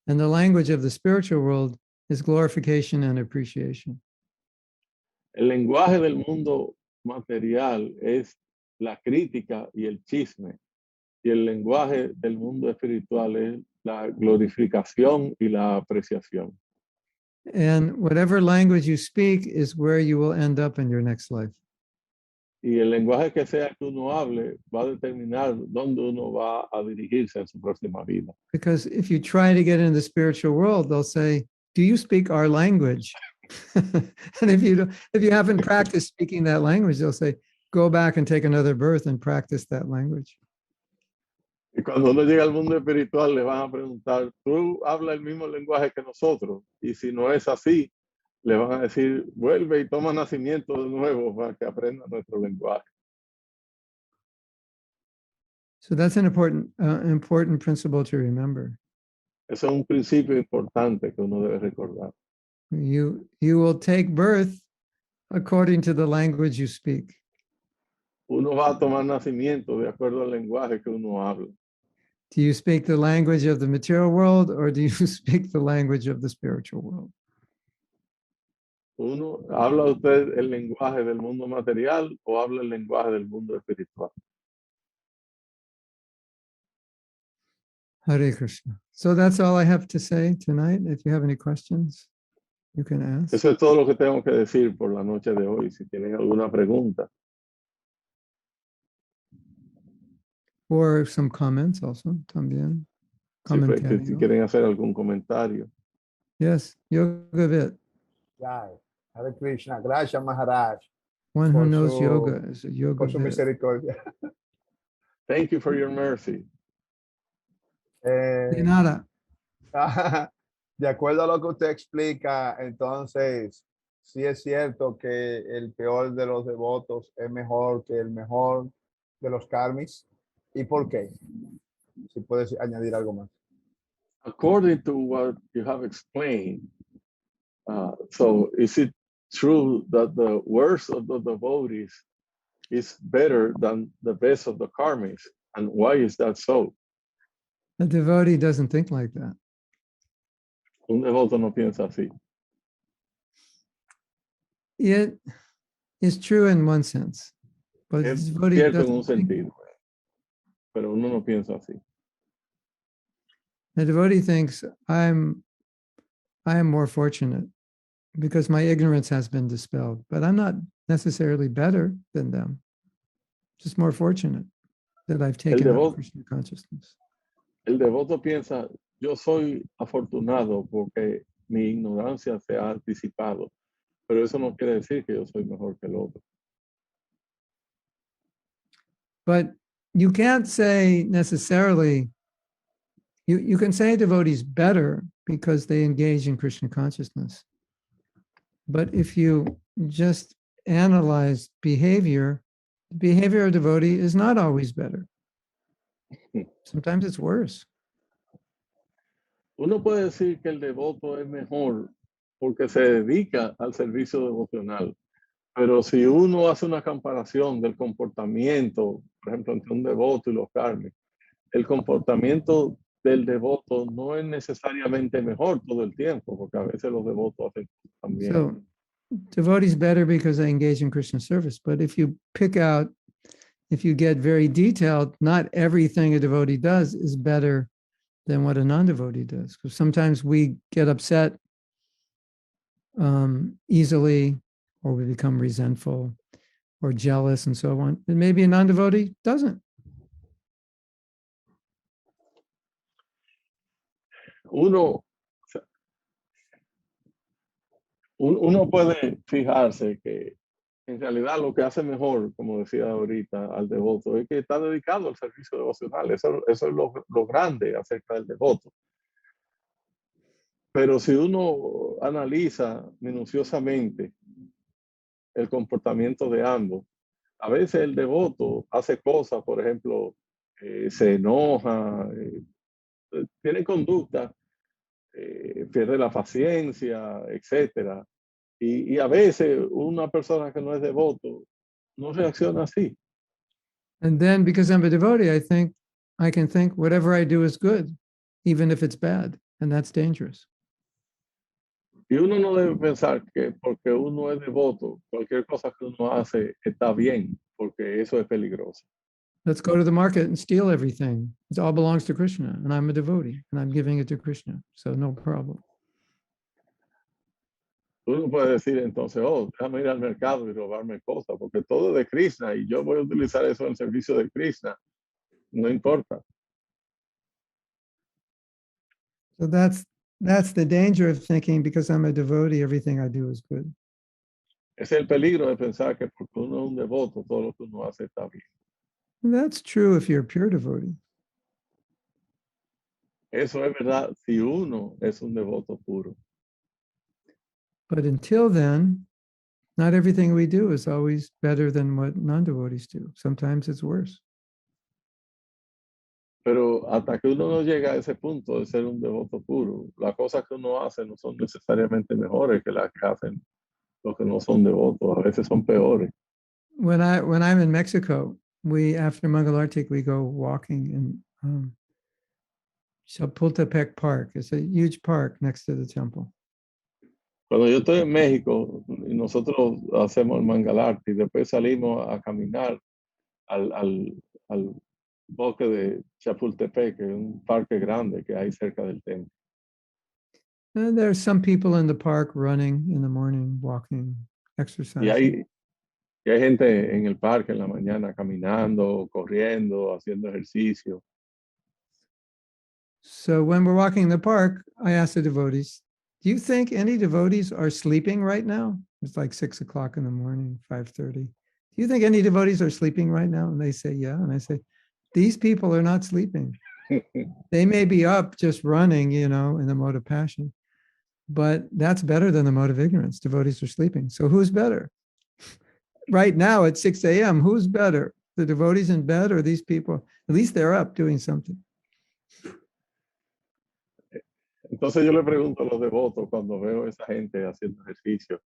And the language of the spiritual world is glorification and appreciation. El lenguaje del mundo material es la crítica y el chisme. Y el lenguaje del mundo espiritual es la glorificación y la apreciación. And whatever language you speak is where you will end up in your next life. Y el lenguaje que sea que uno hable va a determinar dónde uno va a dirigirse en su próxima vida. Because if you try to get into the spiritual world, they'll say, do you speak our language? And if you haven't practiced speaking that language, they'll say, go back and take another birth and practice that language. Y cuando uno llega al mundo espiritual, le van a preguntar, ¿tú hablas el mismo lenguaje que nosotros? Y si no es así, le van a decir, vuelve y toma nacimiento de nuevo para que aprenda nuestro lenguaje. So that's an important principle to remember. Eso es un principio importante que uno debe recordar. You will take birth according to the language you speak. Uno va a tomar nacimiento de acuerdo al lenguaje que uno habla. Do you speak the language of the material world or do you speak the language of the spiritual world? Uno, ¿habla usted el lenguaje del mundo material o habla el lenguaje del mundo espiritual? Hare Krishna. So that's all I have to say tonight. If you have any questions, you can ask. Eso es todo lo que tengo que decir por la noche de hoy. Si tienen alguna pregunta. Or some comments also, también. Si Comentario. quieren hacer algún comentario. Yes, Yogavit. Jai. Hare Krishna. Gracias, Maharaj, One who por knows su- yoga is a por su Yogavit. misericordia. Thank you for your mercy. De nada. De acuerdo a lo que usted explica, entonces, sí es cierto que el peor de los devotos es mejor que el mejor de los karmis. ¿Y por qué? Si puedes añadir algo más. According to what you have explained, so is it true that the worst of the devotees is better than the best of the karmis? And why is that so? A devotee doesn't think like that. Un devoto no piensa así. It is true in one sense, but a Es devotee cierto en un doesn't think. sentido, pero uno no piensa así. A devotee thinks I am more fortunate because my ignorance has been dispelled, but I'm not necessarily better than them. Just more fortunate that I've taken up Krishna consciousness. El devoto piensa, yo soy afortunado porque mi ignorancia se ha disipado, pero eso no quiere decir que yo soy mejor que el otro. But you can't say necessarily, you can say a devotee is better because they engage in Krishna consciousness. But if you just analyze behavior, the behavior of a devotee is not always better. Sometimes it's worse. Uno puede decir que el devoto es mejor porque se dedica al servicio devocional, pero si uno hace una comparación del comportamiento, por ejemplo, entre un devoto y los karmis, el comportamiento del devoto no es necesariamente mejor todo el tiempo, porque a veces los devotos hacen también. So devotees better because they engage in Krishna service. But if you pick out, if you get very detailed, not everything a devotee does is better than what a non-devotee does. Because sometimes we get upset easily, or we become resentful or jealous and so on. And maybe a non-devotee doesn't. Uno puede fijarse que en realidad lo que hace mejor, como decía ahorita, al devoto es que está dedicado al servicio devocional. Eso es lo grande acerca del devoto. Pero si uno analiza minuciosamente el comportamiento de ambos, a veces el devoto hace cosas, por ejemplo, se enoja, tiene conducta, pierde la paciencia, etcétera. Y a veces una persona que no es devoto no reacciona así. And then because I'm a devotee, I can think whatever I do is good, even if it's bad. And that's dangerous. Y uno no debe pensar que porque uno es devoto, cualquier cosa que uno hace está bien, porque eso es peligroso. Let's go to the market and steal everything. It all belongs to Krishna, and I'm a devotee, and I'm giving it to Krishna. So no problem. Uno puede decir entonces, déjame ir al mercado y robarme cosas, porque todo es de Krishna y yo voy a utilizar eso en servicio de Krishna. No importa. So that's the danger of thinking because I'm a devotee, everything I do is good. Ese es el peligro de pensar que porque uno es un devoto, todo lo que uno hace está bien. And that's true if you're a pure devotee. Eso es verdad si uno es un devoto puro. But until then, not everything we do is always better than what non-devotees do. Sometimes it's worse. Pero hasta que uno no llega a ese punto de ser un devoto puro, las cosas que uno hace no son necesariamente mejores que las que hacen los que no son devotos. A veces son peores. When I'm in Mexico, after Mangalartik, we go walking in Chapultepec Park. It's a huge park next to the temple. Cuando yo estoy en México y nosotros hacemos el mangalarte y después salimos a caminar al bosque de Chapultepec, que es un parque grande que hay cerca del templo. And there's some people in the park running in the morning, walking, exercising. Y hay gente en el parque en la mañana caminando, corriendo, haciendo ejercicio. So when we're walking in the park, I ask the devotees, do you think any devotees are sleeping right now? It's like 6 o'clock in the morning, 5:30. Do you think any devotees are sleeping right now? And they say, yeah. And I say, these people are not sleeping. They may be up just running, in the mode of passion, but that's better than the mode of ignorance. Devotees are sleeping. So who's better? Right now at 6 a.m., who's better? The devotees in bed or these people? At least they're up doing something. Entonces yo le pregunto a los devotos cuando veo a esa gente haciendo ejercicio,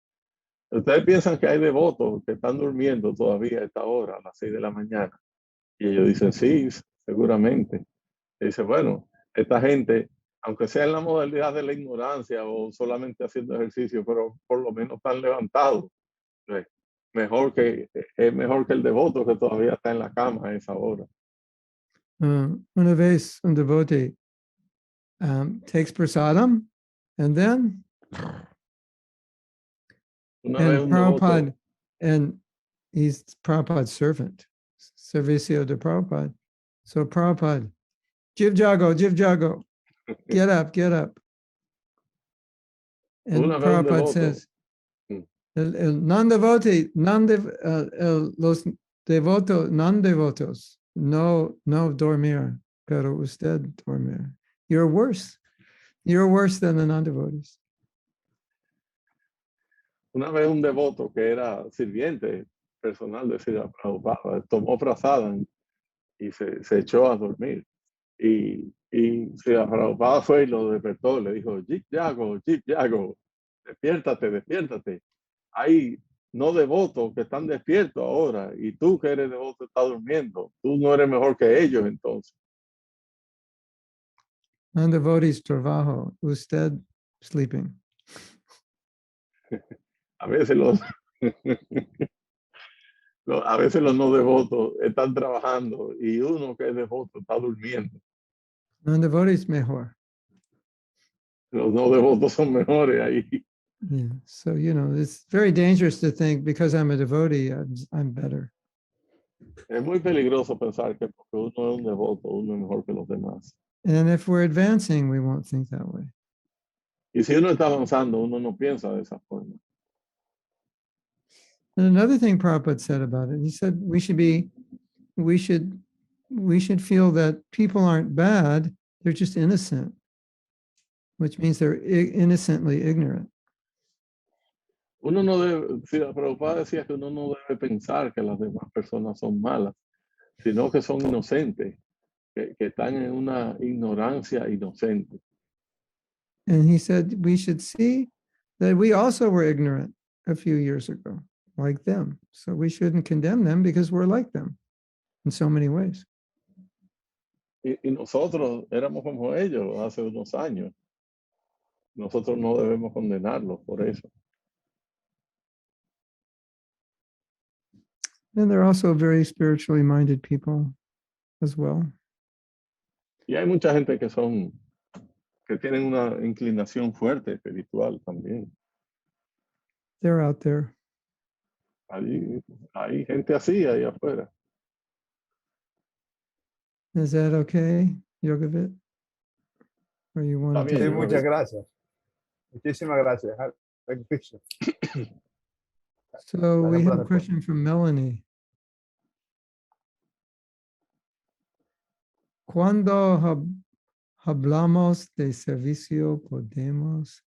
¿ustedes piensan que hay devotos que están durmiendo todavía a esta hora, a las 6 de la mañana? Y ellos dicen, sí, seguramente. Y dice, bueno, esta gente, aunque sea en la modalidad de la ignorancia o solamente haciendo ejercicio, pero por lo menos están levantados. Es mejor que el devoto que todavía está en la cama a esa hora. Una vez un devotee takes prasadam, and then Prabhupada, and he's Prabhupada's servant, servicio de Prabhupada. So Prabhupada, Jiv Jago, get up. And Prabhupada says, los devotos, non-devotos, no dormir, pero usted dormir. You're worse than the non-devotees. Una vez un devoto que era sirviente personal de Srila Prabhupada tomó prasadam y se echó a dormir. Y Srila Prabhupada fue y lo despertó, le dijo, Jip Jago, despiértate. Hay no devotos que están despiertos ahora y tú que eres devoto estás durmiendo. Tú no eres mejor que ellos entonces. Non-devotees trabajo, usted sleeping. A veces a veces los no devotos están trabajando y uno que es devoto está durmiendo. Non-devotees mejor. Los no devotos son mejores ahí. Yeah. So, it's very dangerous to think because I'm a devotee, I'm better. Es muy peligroso pensar que porque uno es un devoto, uno es mejor que los demás. And if we're advancing, we won't think that way. Y si uno está avanzando, uno no piensa de esa forma. And another thing Prabhupada said about it, he said we should feel that people aren't bad, they're just innocent, which means they're innocently ignorant. Uno no debe, si la Prabhupada decía que uno no debe pensar que las demás personas son malas, sino que son inocentes, que están en una ignorancia inocente. And he said we should see that we also were ignorant a few years ago, like them. So we shouldn't condemn them because we're like them in so many ways. Y nosotros éramos como ellos hace unos años. Nosotros no debemos condenarlos por eso. And they're also very spiritually minded people as well. Y hay mucha gente que tienen una inclinación fuerte espiritual también. They're out there. Hay gente así ahí afuera. Is that okay, Yogavit? Or you want Está Sí, bien, to? muchas gracias. Muchísimas gracias. Hare Krishna. So we have a question from Melanie. Cuando hablamos de servicio, podemos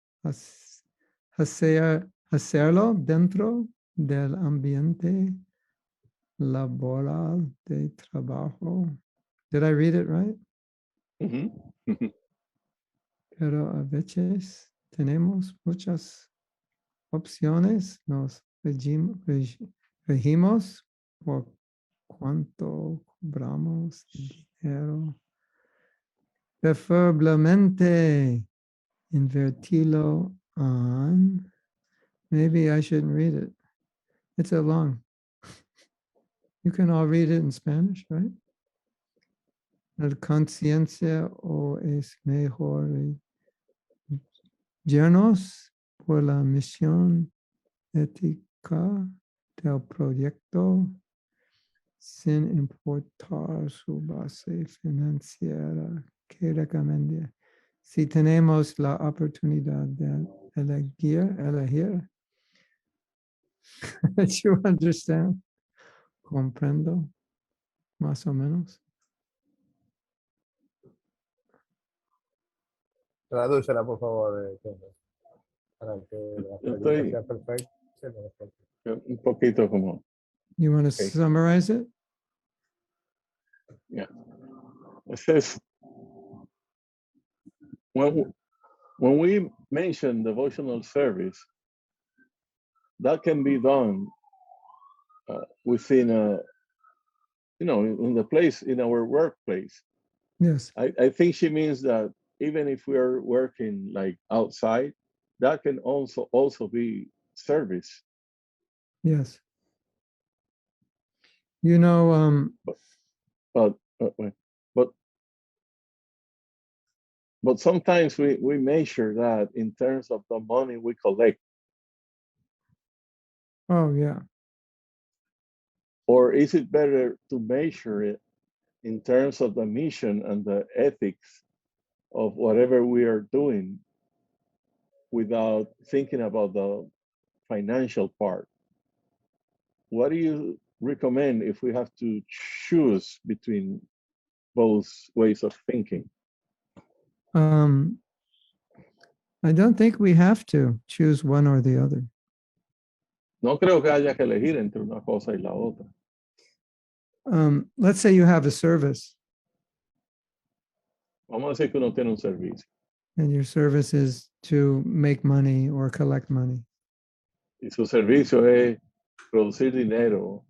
hacerlo dentro del ambiente laboral de trabajo. Did I read it right? Uh-huh. Pero a veces tenemos muchas opciones, nos regimos por cuánto cobramos dinero. Preferablemente invertirlo on. Maybe I shouldn't read it. It's so long. You can all read it in Spanish, right? La conciencia o es mejor llenos por la misión ética del proyecto sin importar su base financiera que recomiende. Si tenemos la oportunidad de elegir, you understand? Comprendo, más o menos. Tradúcela, por favor, para que la Yo pregunta estoy sea perfecta. Sí, perfecto. un poquito como, You want to Okay. summarize it? yeah. It says, when we mention devotional service, that can be done within in the place, in our workplace. Yes. I think she means that even if we are working like outside, that can also be service. Yes. You know, But but sometimes we measure that in terms of the money we collect, oh yeah. or is it better to measure it in terms of the mission and the ethics of whatever we are doing without thinking about the financial part? What do you recommend if we have to choose between both ways of thinking? I don't think we have to choose one or the other. No creo que haya que elegir entre una cosa y la otra. Let's say you have a service Vamos a decir que uno tiene un servicio and your service is to make money or collect money. y su servicio es producir dinero,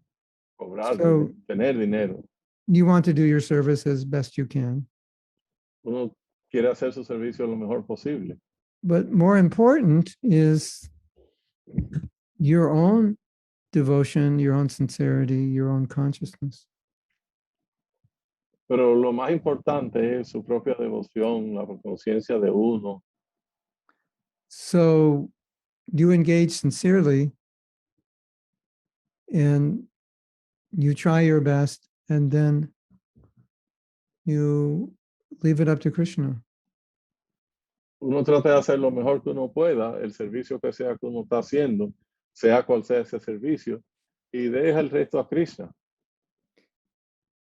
cobrar, So- tener dinero. You want to do your service as best you can. Uno quiere hacer su servicio lo mejor posible. But more important is your own devotion, your own sincerity, your own consciousness. Pero lo más importante es su propia devoción, la conciencia de uno. So you engage sincerely and you try your best, and then you leave it up to Krishna. Uno trata de hacer lo mejor que uno pueda, el servicio que sea que uno está haciendo, sea cual sea ese servicio, y deja el resto a Krishna.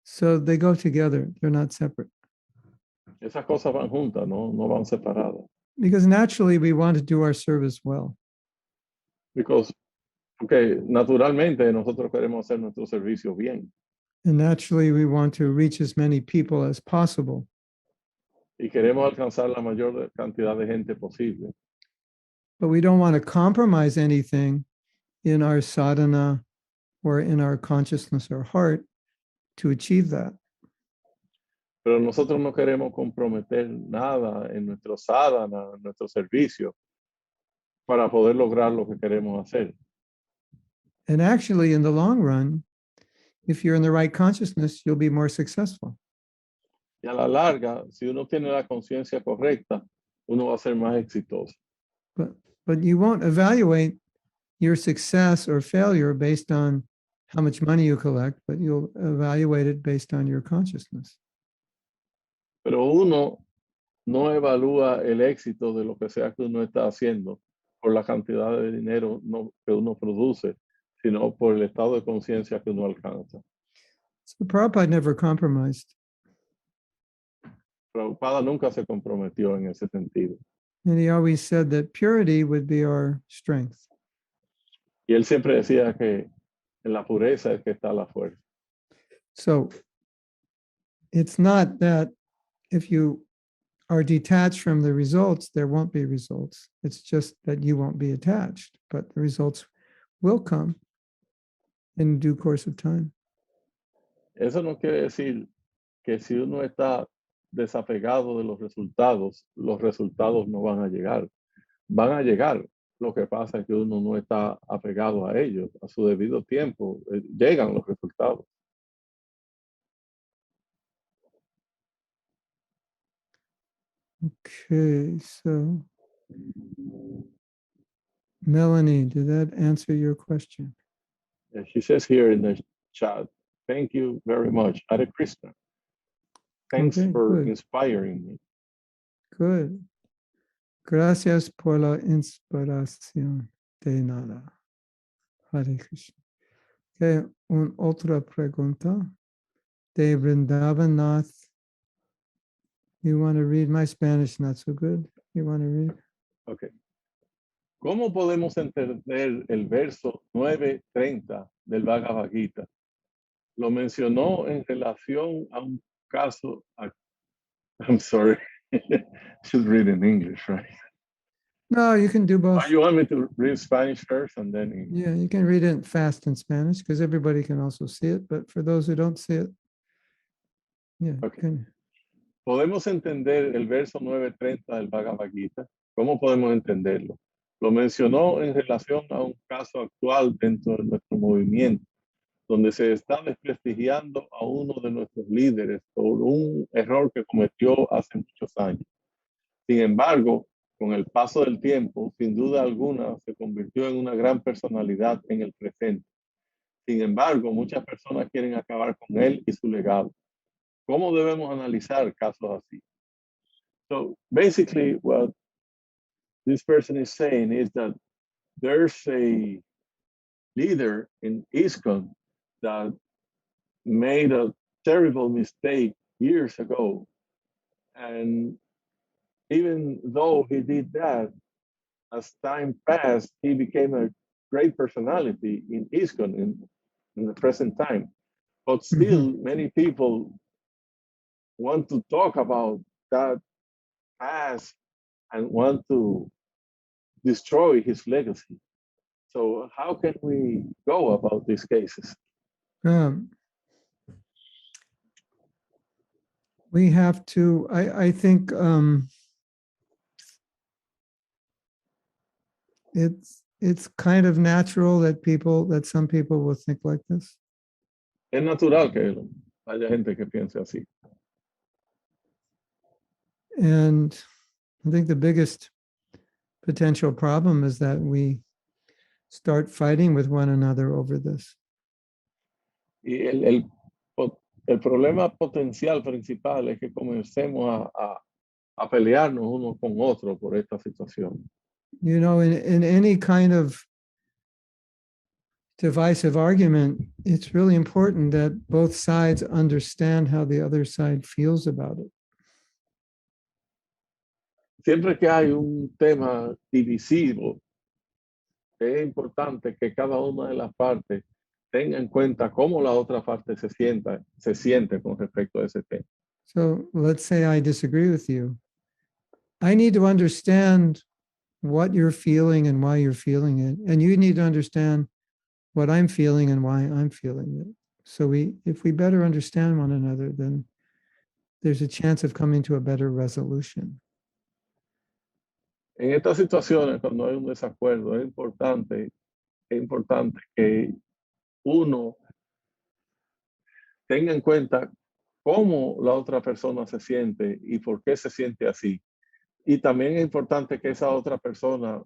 So they go together, they're not separate. Esas cosas van juntas, no van separadas. Because naturally we want to do our service well. Porque naturalmente nosotros queremos hacer nuestro servicio bien. And naturally we want to reach as many people as possible. Y queremos alcanzar la mayor cantidad de gente posible. But we don't want to compromise anything in our sadhana or in our consciousness or heart to achieve that. Pero nosotros no queremos comprometer nada en nuestro sadhana, en nuestro servicio, para poder lograr lo que queremos hacer. And actually, in the long run, if you're in the right consciousness, you'll be more successful. Y a la larga, si uno tiene la conciencia correcta, uno va a ser más exitoso. But you won't evaluate your success or failure based on how much money you collect, but you'll evaluate it based on your consciousness. Pero uno no evalúa el éxito de lo que sea que uno está haciendo por la cantidad de dinero que uno produce, sino por el estado de conciencia que uno alcanza. So Prabhupada never compromised. Prabhupada nunca se comprometió en ese sentido. And he always said that purity would be our strength. Y él siempre decía que en la pureza es que está la fuerza. So it's not that if you are detached from the results, there won't be results. It's just that you won't be attached, but the results will come in due course of time. Eso no quiere decir que si uno está desapegado de los resultados no van a llegar. Van a llegar. Lo que pasa es que uno no está apegado a ellos. A su debido tiempo llegan los resultados. Okay, so Melanie, did that answer your question? And she says here in the chat, thank you very much, Hare Krishna. Thanks Okay, for good. inspiring me. Good. Gracias por la inspiración. De nada. Hare Krishna. Okay, otra pregunta. De Vrindavan Nath. You want to read? My Spanish not so good. You want to read? Okay. ¿Cómo podemos entender el verso 9:30 del Bhagavad Gita? Lo mencionó en relación a un caso. I'm sorry. Should read in English, right? No, you can do both. You want me to read Spanish first and then English? Yeah, you can read it fast in Spanish because everybody can also see it. But for those who don't see it, yeah. Okay. ¿Podemos entender el verso 9:30 del Bhagavad Gita? ¿Cómo podemos entenderlo? Lo mencionó en relación a un caso actual dentro de nuestro movimiento, donde se está desprestigiando a uno de nuestros líderes por un error que cometió hace muchos años. Sin embargo, con el paso del tiempo, sin duda alguna, se convirtió en una gran personalidad en el presente. Sin embargo, muchas personas quieren acabar con él y su legado. ¿Cómo debemos analizar casos así? So basically, what this person is saying is that there's a leader in ISKCON that made a terrible mistake years ago. And even though he did that, as time passed, he became a great personality in ISKCON in the present time. But still, many people want to talk about that past and want to destroy his legacy. So how can we go about these cases? We have to, I think it's kind of natural that some people will think like this. Es natural que haya gente que piense así. And I think the biggest potential problem is that we start fighting with one another over this. Y el problema potencial principal es que comencemos a pelearnos uno con otro por esta situación. You know, in any kind of divisive argument, it's really important that both sides understand how the other side feels about it. Siempre que hay un tema divisivo, es importante que cada una de las partes tenga en cuenta cómo la otra parte se siente con respecto a ese tema. So let's say I disagree with you. I need to understand what you're feeling and why you're feeling it. And you need to understand what I'm feeling and why I'm feeling it. So if we better understand one another, then there's a chance of coming to a better resolution. En estas situaciones, cuando hay un desacuerdo, es importante que uno tenga en cuenta cómo la otra persona se siente y por qué se siente así. Y también es importante que esa otra persona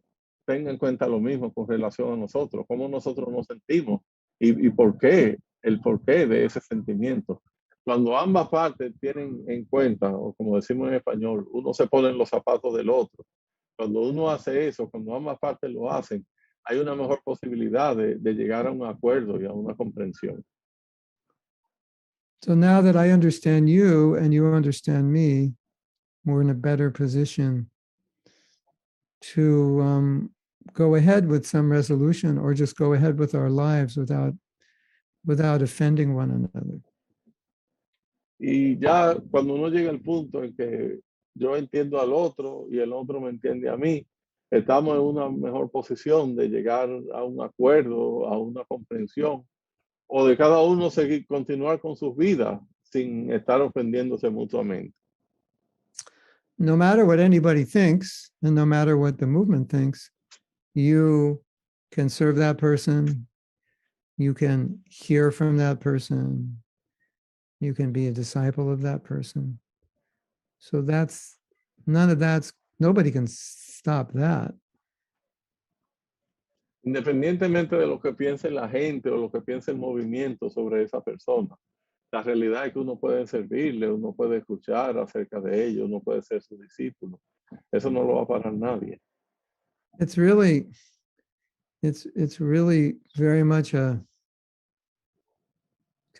tenga en cuenta lo mismo con relación a nosotros, cómo nosotros nos sentimos y por qué, el porqué de ese sentimiento. Cuando ambas partes tienen en cuenta, o como decimos en español, uno se pone en los zapatos del otro. Cuando uno hace eso, cuando ambas partes lo hacen, hay una mejor posibilidad de llegar a un acuerdo y a una comprensión. So now that I understand you and you understand me, we're in a better position to go ahead with some resolution or just go ahead with our lives without offending one another. Y ya cuando uno llega al punto en que yo entiendo al otro y el otro me entiende a mí, estamos en una mejor posición de llegar a un acuerdo, a una comprensión, o de cada uno continuar con sus vidas sin estar ofendiéndose mutuamente. No matter what anybody thinks, and no matter what the movement thinks, you can serve that person, you can hear from that person, you can be a disciple of that person. So that's none of that's, nobody can stop that. Independientemente de lo que piense la gente o lo que piense el movimiento sobre esa persona, la realidad es que uno puede servirle, uno puede escuchar acerca de ello, uno puede ser su discípulo. Eso no lo va a parar nadie. It's really very much a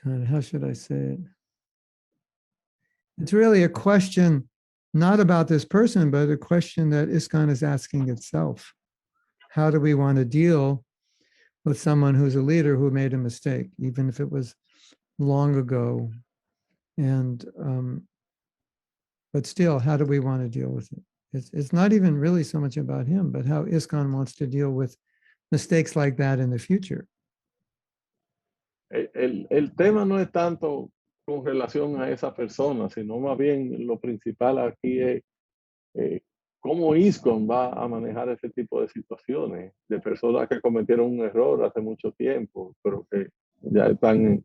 kind of, how should I say it? It's really a question, not about this person, but a question that ISKCON is asking itself. How do we want to deal with someone who's a leader who made a mistake, even if it was long ago? And, but still, how do we want to deal with it? It's not even really so much about him, but how ISKCON wants to deal with mistakes like that in the future. El tema no es tanto con relación a esa persona, sino más bien lo principal aquí es cómo ISKCON va a manejar ese tipo de situaciones, de personas que cometieron un error hace mucho tiempo, pero que ya están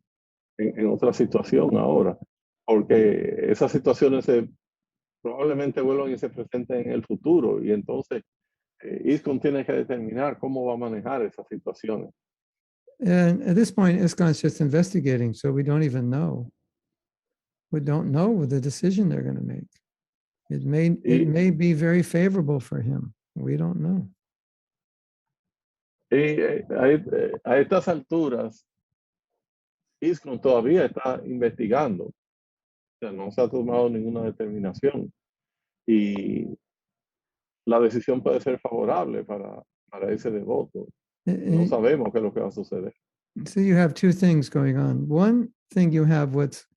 en otra situación ahora, porque esas situaciones probablemente vuelvan y se presenten en el futuro, y entonces ISKCON tiene que determinar cómo va a manejar esas situaciones. And at this point, ISKCON is just investigating, so we don't even know. We don't know the decision they're going to make. It may be very favorable for him. We don't know. Y a estas alturas, ISKCON todavía está investigando. O sea, no se ha tomado ninguna determinación. Y la decisión puede ser favorable para ese devoto. No sabemos qué es lo que va a suceder. So you have two things going on. One thing, you have what's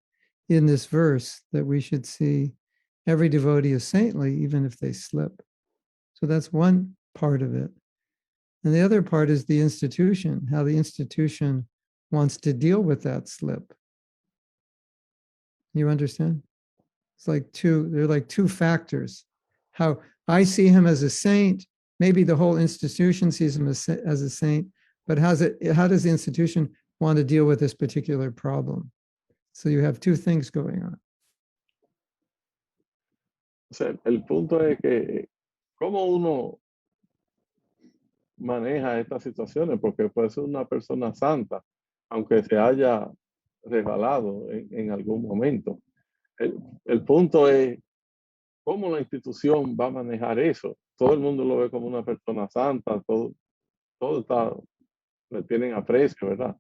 in this verse, that we should see every devotee is saintly, even if they slip. So that's one part of it. And the other part is the institution, how the institution wants to deal with that slip. You understand? It's like they're like two factors. How I see him as a saint, maybe the whole institution sees him as a saint, but how does the institution want to deal with this particular problem? So you have two things going on. O sea, el punto es que cómo uno maneja estas situaciones, porque puede ser una persona santa, aunque se haya resbalado en algún momento. El punto es cómo la institución va a manejar eso. Todo el mundo lo ve como una persona santa, todo le tienen aprecio, ¿verdad?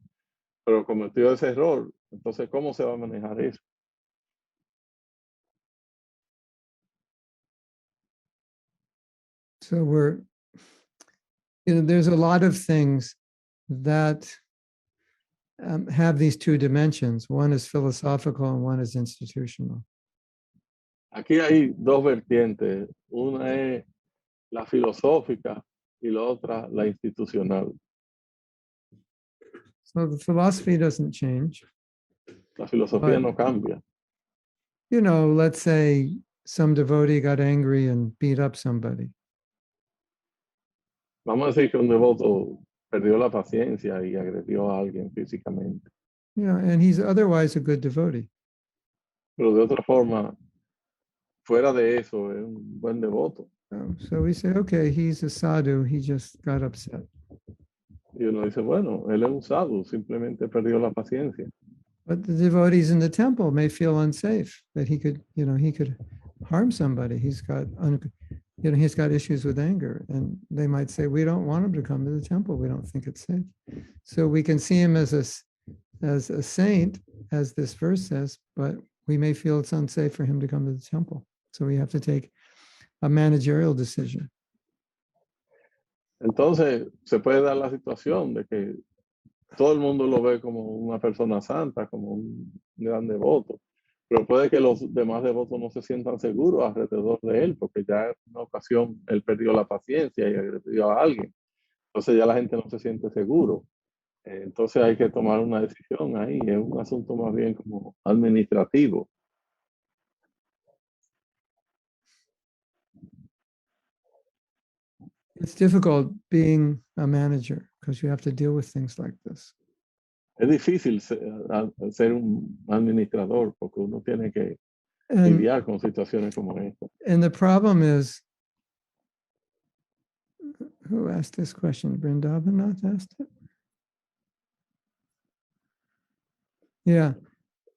Pero cometió ese error, entonces ¿cómo se va a manejar eso? So there's a lot of things that have these two dimensions. One is philosophical and one is institutional. Aquí hay dos vertientes. Una es la filosófica y la otra la institucional. So the philosophy doesn't change. La filosofía no cambia. You know, let's say some devotee got angry and beat up somebody. Vamos a decir que un devoto perdió la paciencia y agredió a alguien físicamente. Yeah, and he's otherwise a good devotee. Pero de otra forma, fuera de eso, es un buen devoto. So we say, okay, he's a sadhu, he just got upset. Y uno dice, bueno, él es un sadhu, simplemente perdió la paciencia. But the devotees in the temple may feel unsafe, that he could harm somebody. He's got issues with anger, and they might say, we don't want him to come to the temple. We don't think it's safe. So we can see him as a saint, as this verse says, but we may feel it's unsafe for him to come to the temple. So we have to take a managerial decision. Entonces, se puede dar la situación de que todo el mundo lo ve como una persona santa, como un gran devoto, pero puede que los demás devotos no se sientan seguros alrededor de él, porque ya en una ocasión él perdió la paciencia y agredió a alguien. Entonces ya la gente no se siente seguro. Entonces hay que tomar una decisión ahí. Es un asunto más bien como administrativo. It's difficult being a manager because you have to deal with things like this. Es difícil ser un administrador porque uno tiene que And, lidiar con situaciones como esta. and the problem is, who asked this question? Vrindavan asked it? Yeah.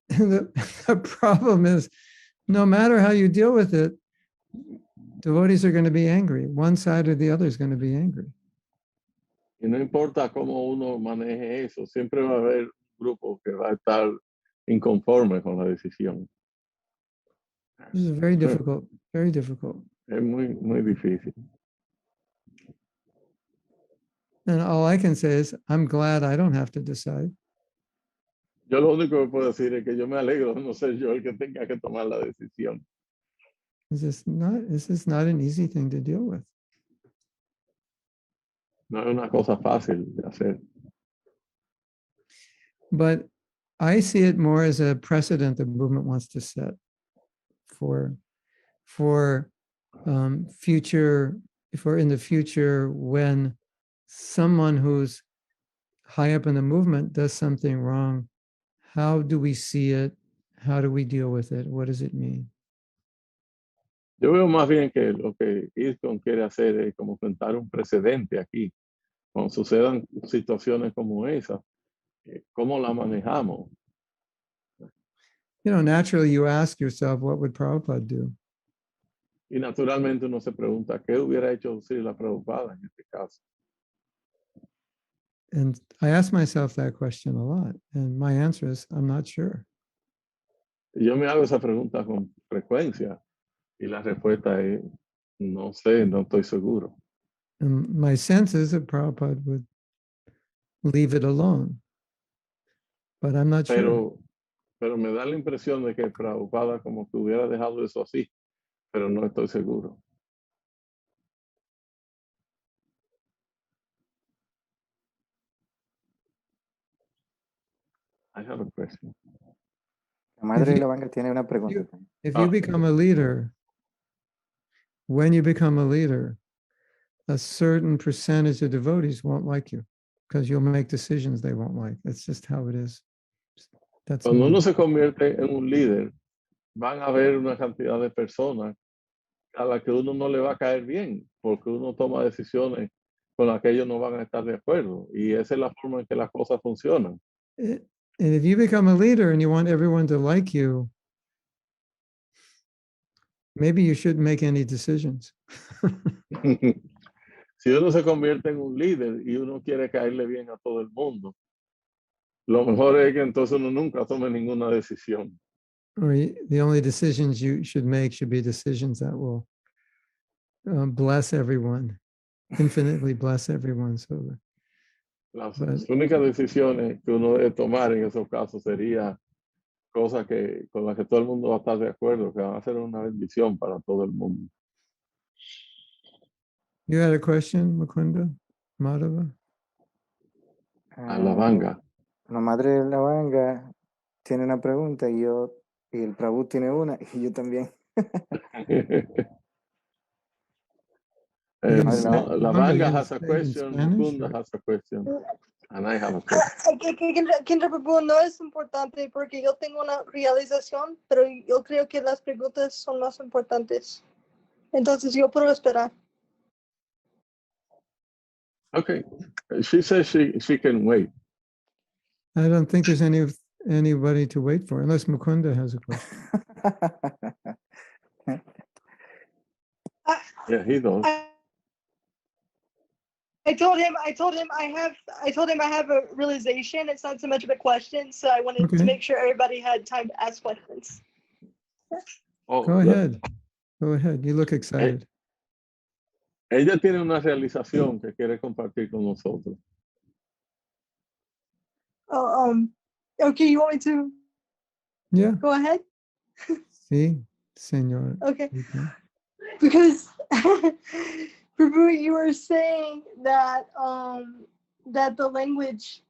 The problem is, no matter how you deal with it, devotees are going to be angry. One side or the other is going to be angry. Y no importa cómo uno maneje eso, siempre va a haber un grupo que va a estar inconforme con la decisión. This is very difficult, very difficult. Es muy, muy difícil. And all I can say is, I'm glad I don't have to decide. Yo lo único que puedo decir es que yo me alegro de no ser yo el que tenga que tomar la decisión. This is not an easy thing to deal with. No es una cosa fácil de hacer. But I see it more as a precedent the movement wants to set for in the future when someone who's high up in the movement does something wrong. How do we see it? How do we deal with it? What does it mean? Yo veo más bien que lo que ISKCON quiere hacer es como sentar un precedente aquí. Cuando sucedan situaciones como esa, ¿cómo la manejamos? You know, naturally you ask yourself, what would Prabhupada do? Y naturalmente uno se pregunta, ¿qué hubiera hecho Srila Prabhupada en este caso? And I ask myself that question a lot. And my answer is, I'm not sure. Y yo me hago esa pregunta con frecuencia. Y la respuesta es, no sé, no estoy seguro. And my sense is that Prabhupada would leave it alone. But I'm not sure. Pero me da la impresión de que Prabhupada como que hubiera dejado eso así, pero no estoy seguro. I have a question. La madre de la banca tiene una pregunta. If you become a leader, when you become a leader, a certain percentage of devotees won't like you because you'll make decisions they won't like. That's just how it is. That's Cuando me. uno se convierte en un líder, van a haber una cantidad de personas a las que uno no le va a caer bien, porque uno toma decisiones con las que ellos no van a estar de acuerdo. Y esa es la forma en que las cosas funcionan. And if you become a leader and you want everyone to like you, maybe you shouldn't make any decisions. Si uno se convierte en un líder y uno quiere caerle bien a todo el mundo, lo mejor es que entonces uno nunca tome ninguna decisión. Or the only decisions you should make should be decisions that will bless everyone, infinitely bless everyone. So, Las únicas decisiones que uno debe tomar en esos casos sería cosas con las que todo el mundo va a estar de acuerdo, que van a ser una bendición para todo el mundo. you had a question, Mukunda? Madhava? A la vanga. La madre de la banca tiene una pregunta y el Prabhu tiene una y yo también. La vanga has a question, Mukunda has a question, and I have a question. Que Prabhu no es importante porque yo tengo una realización, pero yo creo que las preguntas son más importantes. Entonces yo puedo esperar. Okay, she says she can wait. I don't think there's anybody to wait for, unless Mukunda has a question. Yeah, he does. I told him I have a realization. It's not so much of a question, so I wanted to make sure everybody had time to ask questions. Oh, Go ahead. Go ahead. You look excited. Ella tiene una realización que quiere compartir con nosotros. Okay, you want me to? Yeah. Go ahead. Sí, señor. Okay. Because Prabhu, you were saying that that the language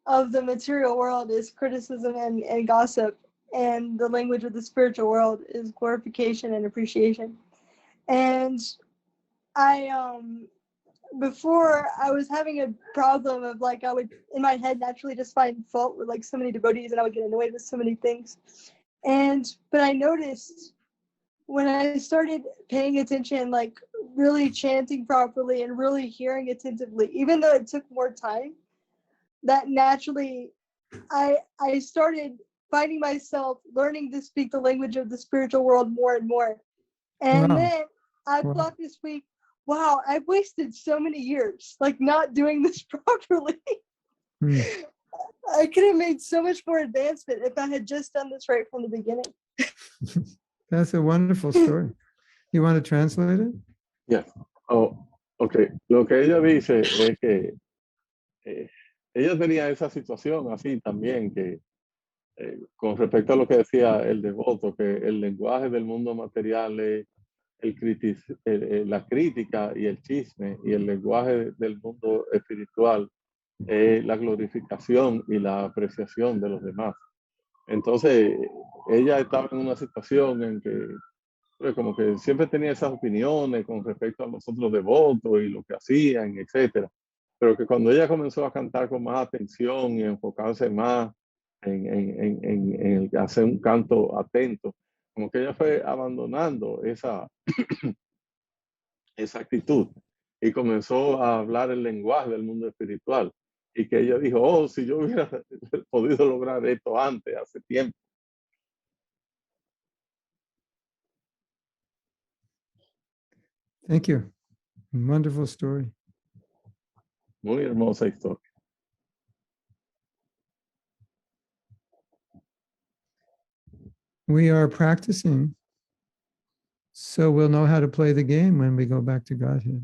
of the material world is criticism and gossip, and the language of the spiritual world is glorification and appreciation. And before I was having a problem of like I would in my head naturally just find fault with like so many devotees, and I would get annoyed with so many things. But I noticed when I started paying attention, like really chanting properly and really hearing attentively, even though it took more time, that naturally I started finding myself learning to speak the language of the spiritual world more and more. And Wow. then I Wow. thought this week, wow, I've wasted so many years like not doing this properly. Hmm. I could have made so much more advancement if I had just done this right from the beginning. That's a wonderful story. You want to translate it? Yeah. Oh, ok. Lo que ella dice es que ella tenía esa situación así también, que con respecto a lo que decía el devoto, que el lenguaje del mundo material es la crítica y el chisme, y el lenguaje del mundo espiritual es la glorificación y la apreciación de los demás. Entonces, ella estaba en una situación en que pues, como que siempre tenía esas opiniones con respecto a los otros devotos y lo que hacían, etcétera. Pero que cuando ella comenzó a cantar con más atención y enfocarse más en hacer un canto atento, como que ella fue abandonando esa actitud y comenzó a hablar el lenguaje del mundo espiritual. Y que ella dijo, oh, si yo hubiera podido lograr esto antes, hace tiempo. Thank you. Wonderful story. Muy hermosa historia. We are practicing, so we'll know how to play the game when we go back to Godhead.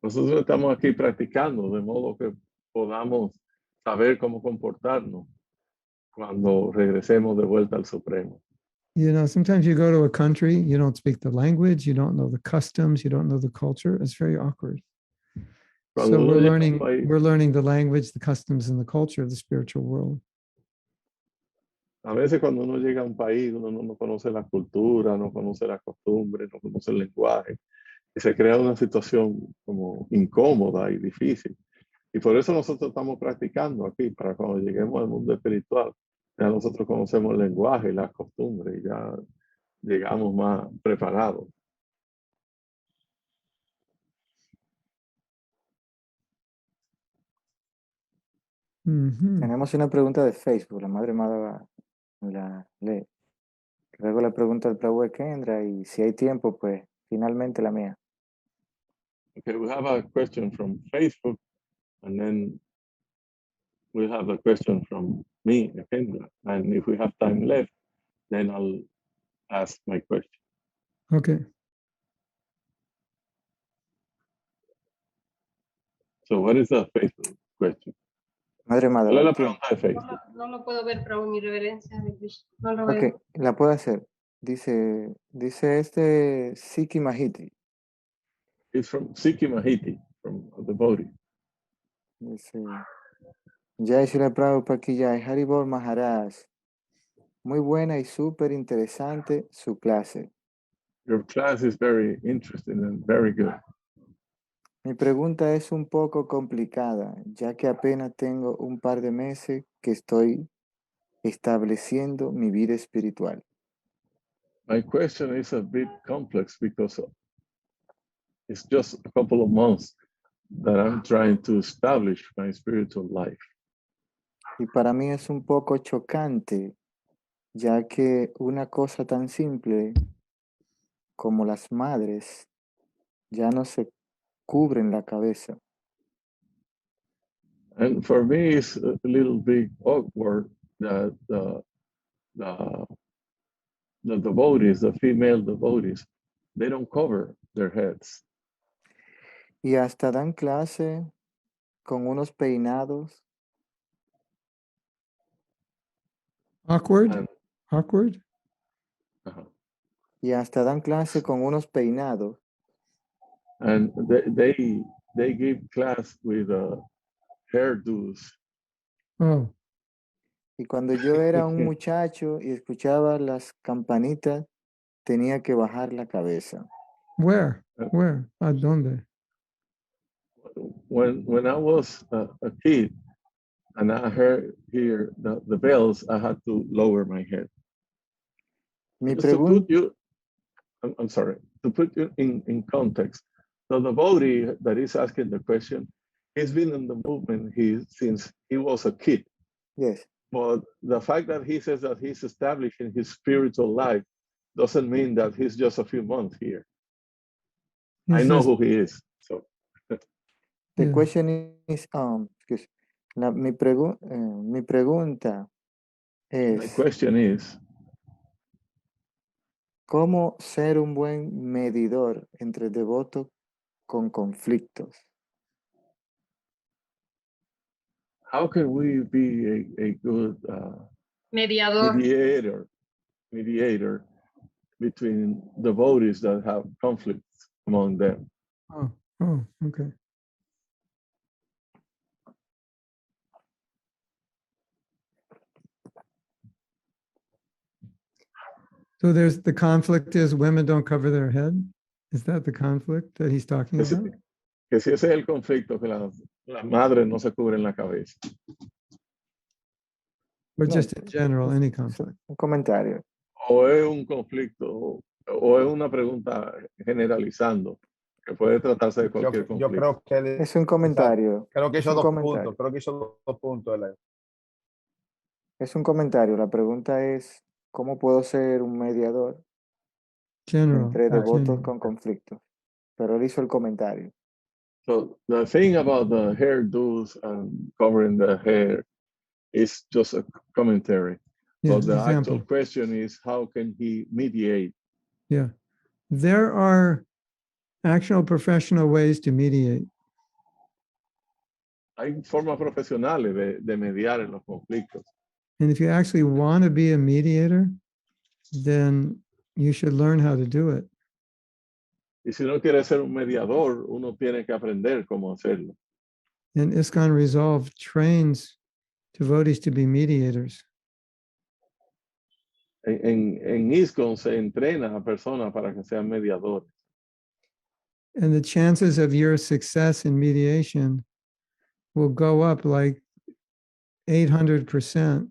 Nosotros estamos aquí practicando, de modo que podamos saber cómo comportarnos cuando regresemos de vuelta al Supremo. You know, sometimes you go to a country, you don't speak the language, you don't know the customs, you don't know the culture. It's very awkward. Cuando So uno we're llega a un learning, país, we're learning the language, the customs, and the culture of the spiritual world. a veces cuando uno llega a un país, uno no conoce la cultura, no conoce la costumbre, no conoce el lenguaje, y se crea una situación como incómoda y difícil. Y por eso nosotros estamos practicando aquí, para cuando lleguemos al mundo espiritual, ya nosotros conocemos el lenguaje y las costumbres, y ya llegamos más preparados. Mhm. Tenemos una pregunta de Facebook, la Madre Amada la lee. Luego la pregunta del Prabhu Kendra y si hay tiempo, pues finalmente la mía. Okay, we have a question from Facebook, and then we'll have a question from me, Kendra. And if we have time left, then I'll ask my question. Okay. So what is the Facebook question? Madre Amada. ¿Cuál es la ¿la tiene? pregunta de Facebook? No lo puedo ver, Prabhu, mi reverencia. Hare Krishna. No lo Ok, veo. la puedo hacer. Dice este Siki Mahiti. It's from Siki Mahiti, from the devotee. Dice, Jai Srila Prabhupada ki Jai, Haribol Maharaj. Muy buena y súper interesante su clase. Your class is very interesting and very good. Mi pregunta es un poco complicada, ya que apenas tengo un par de meses que estoy estableciendo mi vida espiritual. My question is a bit complex because it's just a couple of months that I'm trying to establish my spiritual life. Y para mí es un poco chocante, ya que una cosa tan simple como las madres ya no se cubren la cabeza. And for me, it's a little bit awkward that the devotees, the female devotees, they don't cover their heads. Y hasta dan clase con unos peinados. Awkward? And, Awkward? Y hasta dan clase con unos peinados. and they give class with hairdos. Oh, Y cuando yo era un muchacho y escuchaba las campanitas, tenía que bajar la cabeza. where? Where? ¿A dónde? When I was a kid and I heard the bells, I had to lower my head. Mi Just to put pregunta, you I'm sorry, to put you in context, the devotee that is asking the question, he's been in the movement since he was a kid. Yes. But the fact that he says that he's establishing his spiritual life doesn't mean that he's just a few months here. I know who he is. So The Yeah. question is, excuse, mi pregunta my es, question is, ¿cómo ser un buen medidor entre devotos con conflictos? how can we be a good Mediador. mediator between devotees that have conflicts among them? Oh, okay. So there's the conflict is women don't cover their head. Is that the conflict that he's talking Ese- about? Que si ese es el conflicto, que las madres no se cubren la cabeza. Or No, just in general, any es conflict? un comentario. O es un conflicto, o es una pregunta generalizando, que puede tratarse de Yo, cualquier yo conflicto. creo que él, Es un comentario. creo que Es hizo un dos comentario. puntos. Creo que hizo dos puntos. Él. Es un comentario. La pregunta es, ¿cómo puedo ser un mediador General. entre devotos general. con conflictos? Pero él hizo el comentario. So the thing about the hairdos and covering the hair is just a commentary. Yeah, But the example. actual question is, how can he mediate? Yeah. There are actual professional ways to mediate. Hay formas profesionales de mediar en los conflictos. And if you actually want to be a mediator, then you should learn how to do it. Y si uno quiere ser un mediador, uno tiene que aprender cómo hacerlo. And ISKCON Resolve trains devotees to be mediators. En ISKCON se entrena a personas para que sean mediadores. And the chances of your success in mediation will go up like 800%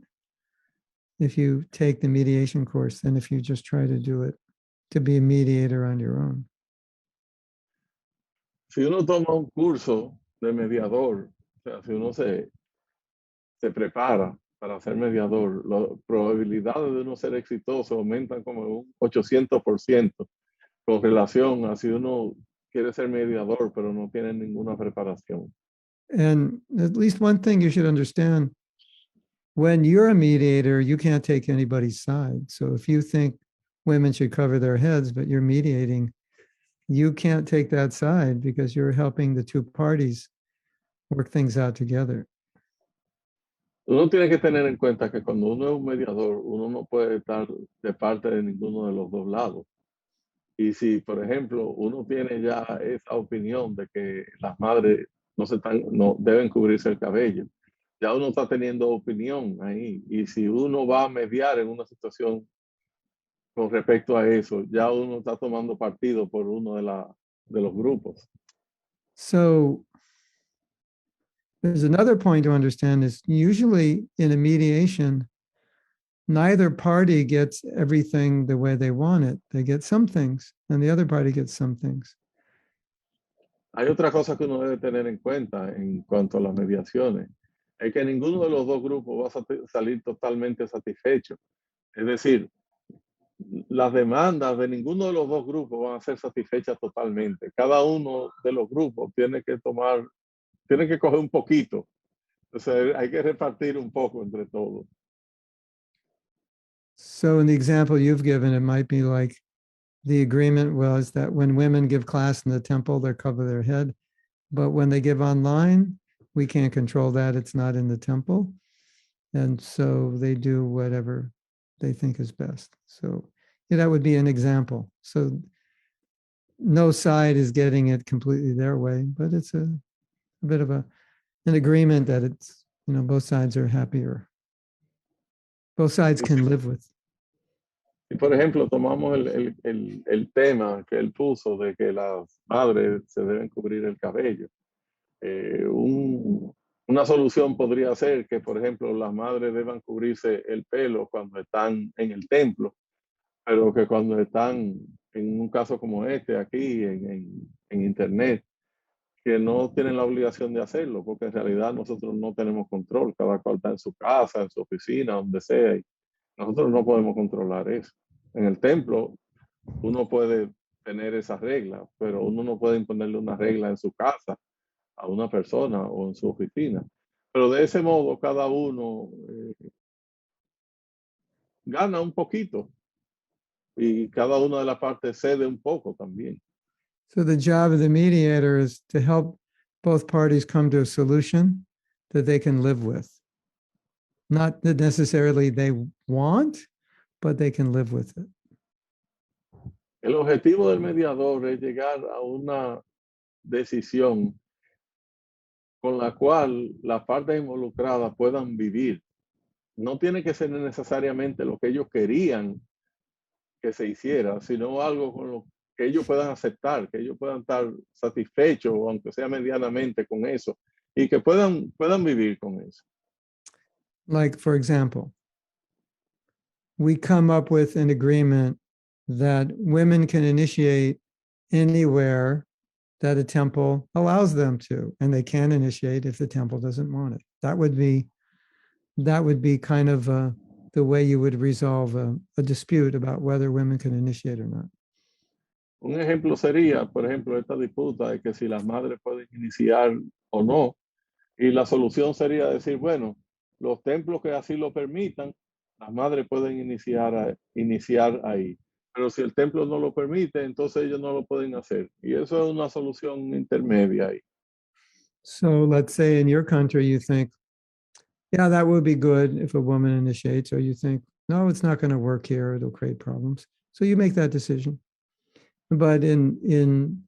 if you take the mediation course than if you just try to do it, to be a mediator on your own. Si uno toma un curso de mediador, o sea, si uno se prepara para ser mediador, las probabilidades de uno ser exitoso aumentan como un 800% con relación a si uno quiere ser mediador, pero no tiene ninguna preparación. And at least one thing you should understand, when you're a mediator, you can't take anybody's side. So if you think women should cover their heads, but you're mediating, you can't take that side because you're helping the two parties work things out together. Uno tiene que tener en cuenta que cuando uno es un mediador, uno no puede estar de parte de ninguno de los dos lados. Y si, por ejemplo, uno tiene ya esa opinión de que las madres no deben cubrirse el cabello, ya uno está teniendo opinión ahí. Y si uno va a mediar en una situación con respecto a eso, ya uno está tomando partido por uno de los grupos. So there's another point to understand is usually in a mediation, neither party gets everything the way they want it. They get some things and the other party gets some things. Hay otra cosa que uno debe tener en cuenta en cuanto a las mediaciones, es que ninguno de los dos grupos va a salir totalmente satisfecho. Es decir, las demandas de ninguno de los dos grupos van a ser satisfechas totalmente. Cada uno de los grupos tiene que coger un poquito. Entonces hay que repartir un poco entre todos. So in the example you've given, it might be like the agreement was that when women give class in the temple, they cover their head. But when they give online, we can't control that. It's not in the temple. And so they do whatever they think is best. So yeah, that would be an example. So no side is getting it completely their way, but it's a bit of an agreement that it's, both sides are happier. Both sides can live with. Y por ejemplo, tomamos el tema que él puso de que las madres se deben cubrir el cabello. Una solución podría ser que, por ejemplo, las madres deban cubrirse el pelo cuando están en el templo, pero que cuando están en un caso como este, aquí en Internet, que no tienen la obligación de hacerlo, porque en realidad nosotros no tenemos control, cada cual está en su casa, en su oficina, donde sea, y nosotros no podemos controlar eso. En el templo uno puede tener esas reglas, pero uno no puede imponerle una regla en su casa a una persona o en su oficina. Pero de ese modo cada uno gana un poquito y cada una de las partes cede un poco también. So the job of the mediator is to help both parties come to a solution that they can live with. Not that necessarily they want, but they can live with it. El objetivo del mediador es llegar a una decisión con la cual las partes involucradas puedan vivir. No tiene que ser necesariamente lo que ellos querían que se hiciera, sino algo con lo que ellos puedan aceptar, que ellos puedan estar satisfechos, aunque sea medianamente con eso, y que puedan vivir con eso. Like, for example, we come up with an agreement that women can initiate anywhere that a temple allows them to, and they can initiate if the temple doesn't want it. That would be kind of the way you would resolve a dispute about whether women can initiate or not. Un ejemplo sería, por ejemplo, esta disputa de que si las madres pueden iniciar o no, y la solución sería decir, bueno, los templos que así lo permitan, las madres pueden iniciar ahí. Pero si el templo no lo permite, entonces ellos no lo pueden hacer. Y eso es una solución intermedia ahí. So let's say in your country you think, yeah, that would be good if a woman initiates, or you think, no, it's not going to work here, it'll create problems. So you make that decision. But in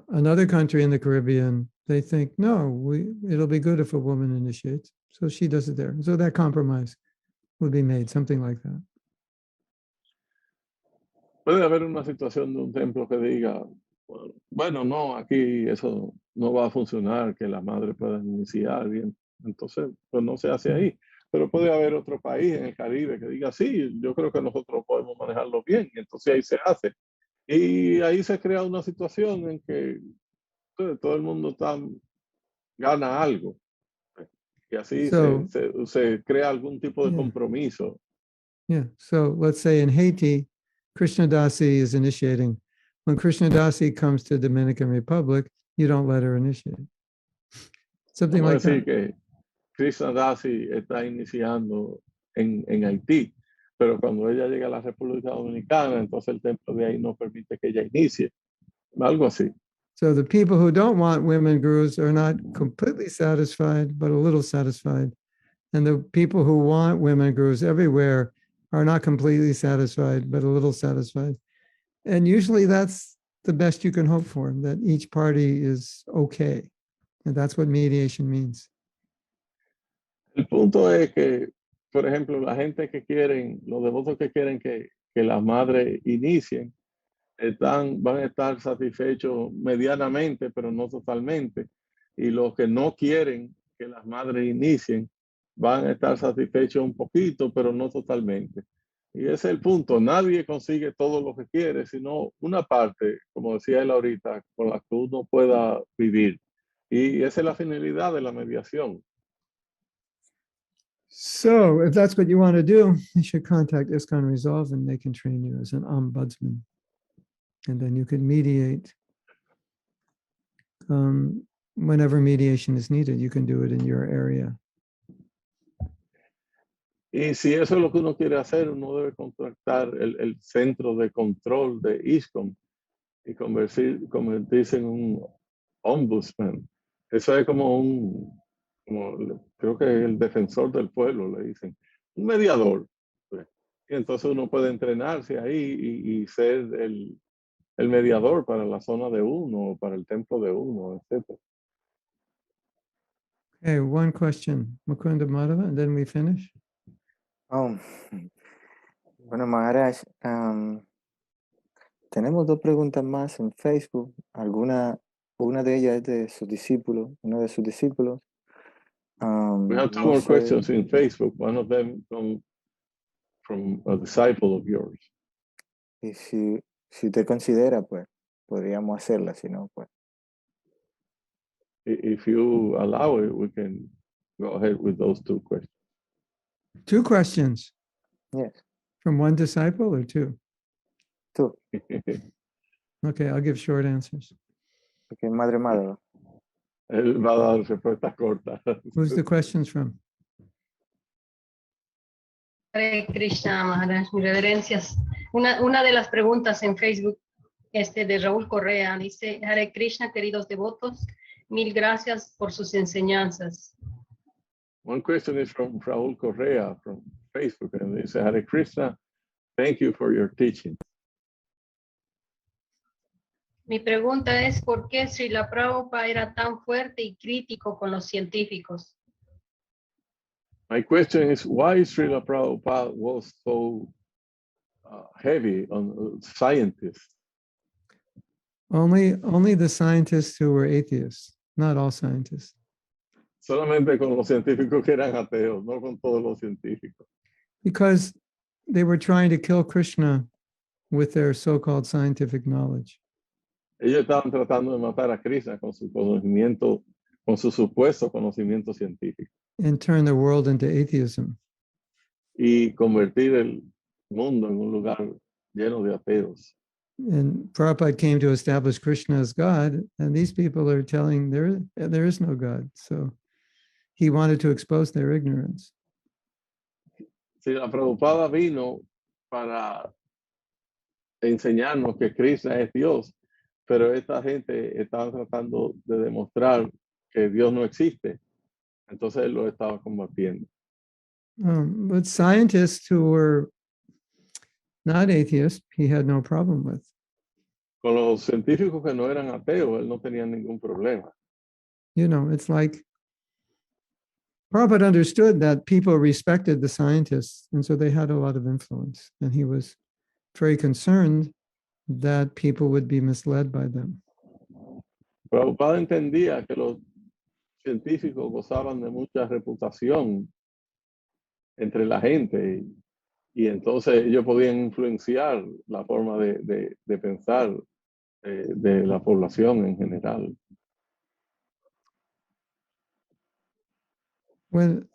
another country in the Caribbean, they think, no, it'll be good if a woman initiates. So she does it there. So that compromise would be made, something like that. Puede haber una situación de un templo que diga, bueno, no, aquí eso no va a funcionar, que las madres puedan iniciar bien. Entonces, pues no se hace ahí. Pero puede haber otro país en el Caribe que diga, sí, yo creo que nosotros podemos manejarlo bien. Y entonces ahí se hace. Y ahí se crea una situación en que todo el mundo gana algo. Y así So, se crea algún tipo de compromiso. Yeah. So let's say in Haiti, Krishna Dasi is initiating. When Krishna Dasi comes to Dominican Republic, you don't let her initiate. Something Vamos like a decir that. que Krishna Dasi está iniciando en Haití, pero cuando ella llega a la República Dominicana, entonces el templo de ahí no permite que ella inicie. Algo así. So the people who don't want women gurus are not completely satisfied, but a little satisfied. And the people who want women gurus everywhere are not completely satisfied, but a little satisfied. And usually that's the best you can hope for, that each party is okay. And that's what mediation means. El punto es que, por ejemplo, la gente que quieren, los devotos que quieren que las madres inicien, van a estar satisfechos medianamente, pero no totalmente. Y los que no quieren que las madres inicien, van a estar satisfechos un poquito, pero no totalmente. Y ese es el punto. Nadie consigue todo lo que quiere, sino una parte, como decía él ahorita, con la que uno pueda vivir. Y esa es la finalidad de la mediación. So if that's what you want to do, you should contact ISKCON Resolve and they can train you as an ombudsman. And then you can mediate whenever mediation is needed. You can do it in your area. Y si eso es lo que uno quiere hacer, uno debe contactar el centro de control de ISKCON y convertirse en un ombudsman. Eso es como creo que el defensor del pueblo, le dicen, un mediador. Y entonces uno puede entrenarse ahí y ser el mediador para la zona de uno, para el templo de uno, etc. Okay, one question, Mukunda Madhava, and then we finish. Oh, bueno, Maharaj, tenemos dos preguntas más en Facebook. Una de ellas es de su discípulo, uno de sus discípulos. We have two No more sé. questions in Facebook. One of them from from a disciple of yours. Y si usted considera, pues, podríamos hacerla, si no, pues. If you allow it, we can go ahead with those two questions. 2 questions Yes, from one disciple or 2? tú, Okay, I'll give short answers. porque Madre Madre, Él va a dar respuestas cortas. Who's the questions from? Hare Krishna, Maharaj, mis reverencias. Una de las preguntas en Facebook de Raúl Correa dice: Hare Krishna, queridos devotos, mil gracias por sus enseñanzas. One question is from Raúl Correa from Facebook, and they say, Hare Krishna, thank you for your teaching. Mi pregunta es: ¿por qué Srila Prabhupada era tan fuerte y crítico con los científicos? My question is, why Srila Prabhupada was so heavy on scientists? Only the scientists who were atheists, not all scientists. Solamente con los científicos que eran ateos, no con todos los científicos. Because they were trying to kill Krishna with their so-called scientific knowledge. Ellos estaban tratando de matar a Krishna con su conocimiento, con su supuesto conocimiento científico. And turn the world into atheism. Y convertir el mundo en un lugar lleno de ateos. And Prabhupada came to establish Krishna as God, and these people are telling there is no God. So he wanted to expose their ignorance. Srila Prabhupada vino para enseñarnos que Krishna es Dios, pero esta gente estaba tratando de demostrar que Dios no existe. Entonces él lo estaba combatiendo. But scientists who were not atheists, he had no problem with. Con los científicos que no eran ateos, él no tenía ningún problema. You know, it's like Prabhupada understood that people respected the scientists, and so they had a lot of influence. And he was very concerned that people would be misled by them. Prabhupada entendía que los científicos gozaban de mucha reputación entre la gente y entonces ellos podían influenciar la forma de pensar de la población en general. When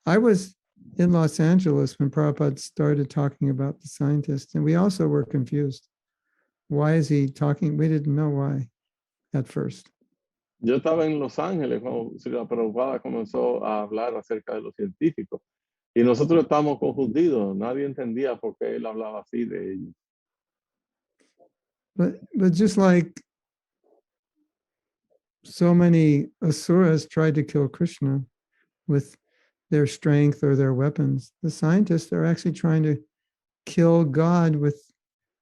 I was in Los Angeles when Prabhupada started talking about the scientists, and we also were confused. Why is he talking? We didn't know why at first. Yo estaba en Los Ángeles cuando Srila Prabhupada comenzó a hablar acerca de los científicos y nosotros estábamos confundidos. Nadie entendía por qué él hablaba así de ellos. But just like so many asuras tried to kill Krishna with their strength or their weapons, the scientists are actually trying to kill God with,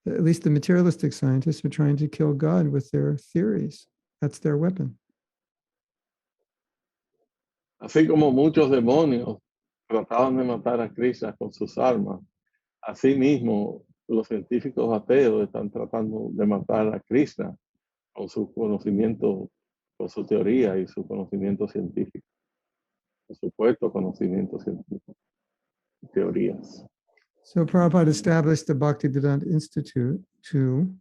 at least the materialistic scientists are trying to kill God with their theories. That's their weapon. Así como muchos demonios trataban de matar a Krishna con sus armas, así mismo los científicos ateos están tratando de matar a Krishna con su conocimiento, con su teoría y su conocimiento científico, su supuesto conocimiento científico, teorías. So Prabhupada established the Bhaktivedanta Institute to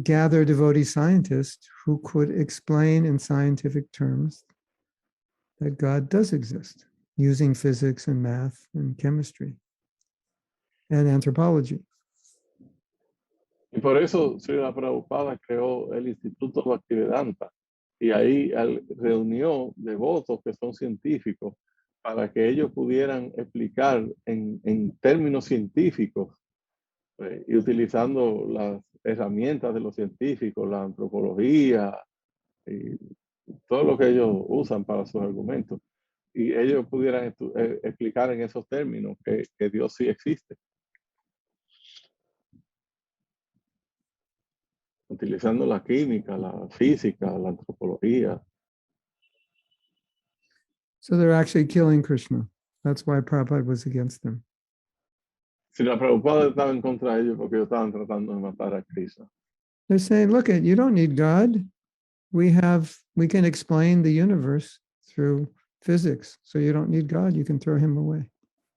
gather devotee scientists who could explain in scientific terms that God does exist, using physics and math and chemistry and anthropology. Y por eso Srila Prabhupada creó el Instituto Bhaktivedanta y ahí reunió devotos que son científicos para que ellos pudieran explicar en términos científicos y utilizando las herramientas de los científicos, la antropología y todo lo que ellos usan para sus argumentos. Y ellos pudieran explicar en esos términos que Dios sí existe. Utilizando la química, la física, la antropología. So they're actually killing Krishna. That's why Prabhupada was against them. Si la Prabhupada estaba en contra de ellos porque ellos estaban tratando de matar a Krishna. They're saying, look, you don't need God. We can explain the universe through physics. So you don't need God. You can throw him away.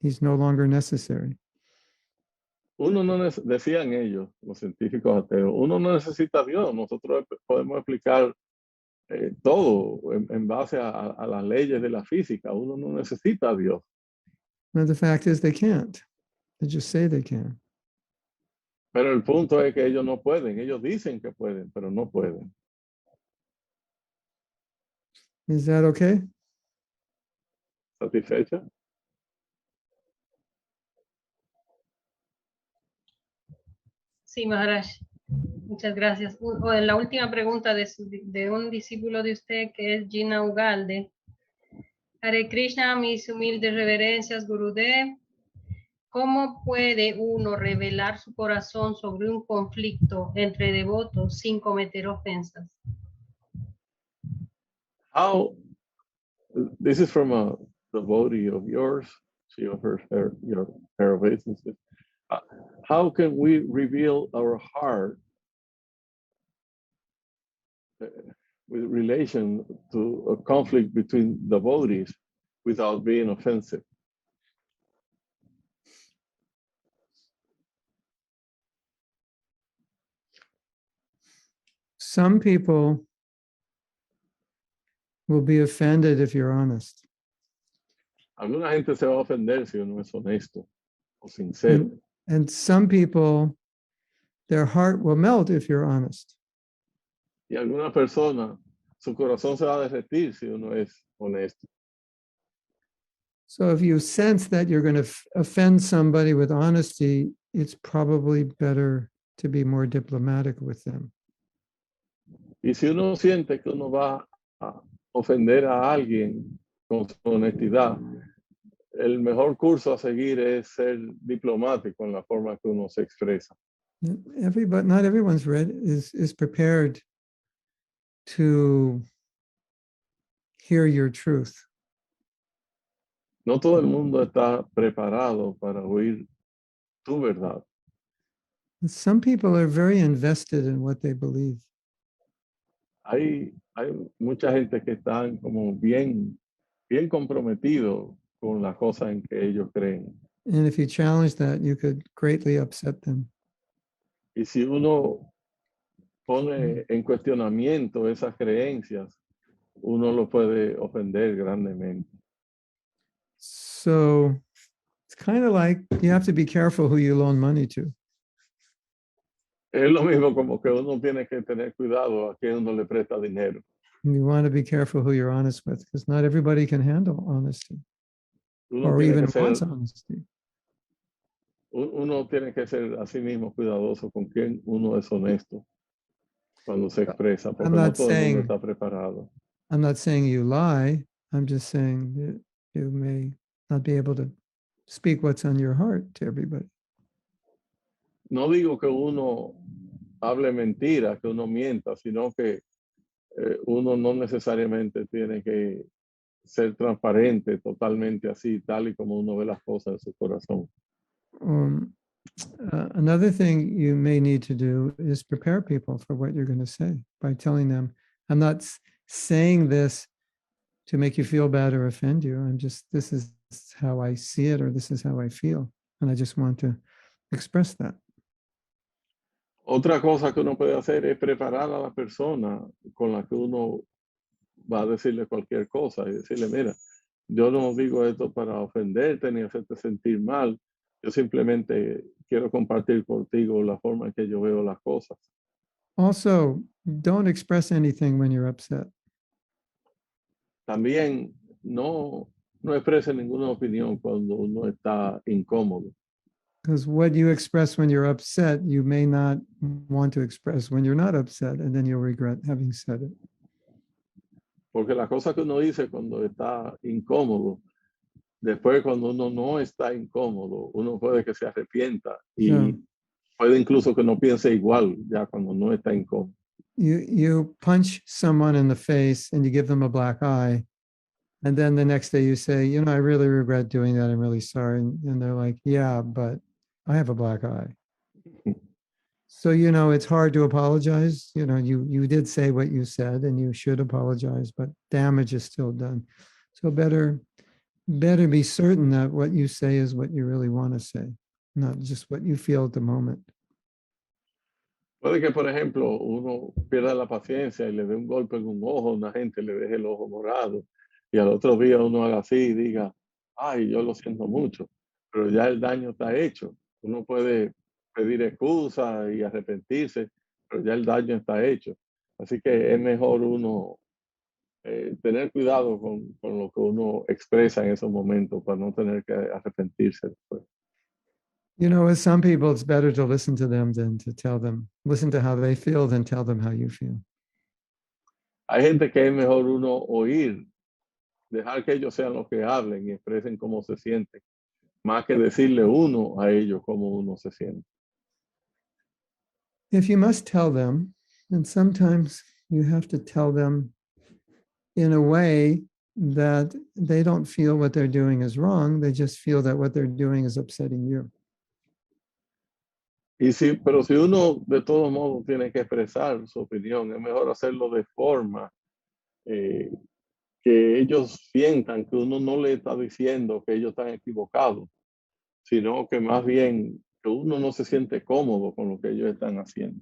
He's no longer necessary. Uno no decían ellos, los científicos ateos, uno no necesita a Dios. Nosotros podemos explicar todo en base a las leyes de la física. Uno no necesita a Dios. But the fact is they can't. They just say they can. Pero el punto es que ellos no pueden. Ellos dicen que pueden, pero no pueden. Is that okay? ¿Satisfecha? Sí, Maharaj. Muchas gracias. La última pregunta de un discípulo de usted, que es Gina Ugalde. Hare Krishna, mis humildes reverencias, Gurudev. ¿Cómo puede uno revelar su corazón sobre un conflicto entre devotos sin cometer ofensas? How, this is from a devotee of yours. She offers her obeisances. How can we reveal our heart with relation to a conflict between devotees without being offensive? Some people will be offended if you're honest. Alguna gente se va a ofender si uno es honesto o sincero. And some people, their heart will melt if you're honest. Y alguna persona, su corazón se va a derretir si uno es honesto. So if you sense that you're going to offend somebody with honesty, it's probably better to be more diplomatic with them. Y si uno siente que uno va a ofender a alguien con su honestidad, el mejor curso a seguir es ser diplomático en la forma que uno se expresa. Not everyone's is prepared to hear your truth. No todo el mundo está preparado para oír tu verdad. Some people are very invested in what they believe. Hay mucha gente que están como bien comprometidos con las cosas en que ellos creen. And if you challenge that, you could greatly upset them. Y si uno pone en cuestionamiento esas creencias, uno lo puede ofender grandemente. So it's kind of like you have to be careful who you loan money to. Es lo mismo como que uno tiene que tener cuidado a quien uno le presta dinero. You want to be careful who you're honest with, because not everybody can handle honesty Uno or tiene even que ser, wants honesty. uno tiene que ser a sí mismo cuidadoso con quien uno es honesto cuando se expresa, porque no todo el mundo está preparado. I'm not saying you lie. I'm just saying that you may not be able to speak what's on your heart to everybody. No digo que uno hable mentira, que uno mienta, sino que uno no necesariamente tiene que ser transparente totalmente así, tal y como uno ve las cosas en su corazón. Another thing you may need to do is prepare people for what you're going to say by telling them, I'm not saying this to make you feel bad or offend you. This is how I see it, or this is how I feel. And I just want to express that. Otra cosa que uno puede hacer es preparar a la persona con la que uno va a decirle cualquier cosa y decirle, mira, yo no digo esto para ofenderte ni hacerte sentir mal. Yo simplemente quiero compartir contigo la forma en que yo veo las cosas. Also, don't express anything when you're upset. También no exprese ninguna opinión cuando uno está incómodo. Because what you express when you're upset, you may not want to express when you're not upset, and then you'll regret having said it. Porque la cosa que uno dice cuando está incómodo, después cuando uno no está incómodo, uno puede que se arrepienta y puede incluso que no piense igual ya cuando no está incómodo. You punch someone in the face and you give them a black eye, and then the next day you say, I really regret doing that. I'm really sorry. And they're like, yeah, but I have a black eye. So, it's hard to apologize. You did say what you said and you should apologize, but damage is still done. So better be certain that what you say is what you really want to say, not just what you feel at the moment. Puede que, por ejemplo, uno pierda la paciencia y le dé un golpe en un ojo a una gente, le deje el ojo morado, y al otro día uno haga así y diga, ay, yo lo siento mucho, pero ya el daño está hecho. Uno puede pedir excusa y arrepentirse, pero ya el daño está hecho. Así que es mejor uno tener cuidado con lo que uno expresa en esos momentos para no tener que arrepentirse después. You know, with some people, it's better to listen to them than to tell them, listen to how they feel than tell them how you feel. Hay gente que es mejor uno oír, dejar que ellos sean los que hablen y expresen cómo se sienten, más que decirle uno a ellos cómo uno se siente. If you must tell them, and sometimes you have to tell them in a way that they don't feel what they're doing is wrong, they just feel that what they're doing is upsetting you. Pero si uno de todos modos tiene que expresar su opinión, es mejor hacerlo de forma que ellos sientan que uno no le está diciendo que ellos están equivocados, sino que más bien que uno no se siente cómodo con lo que ellos están haciendo.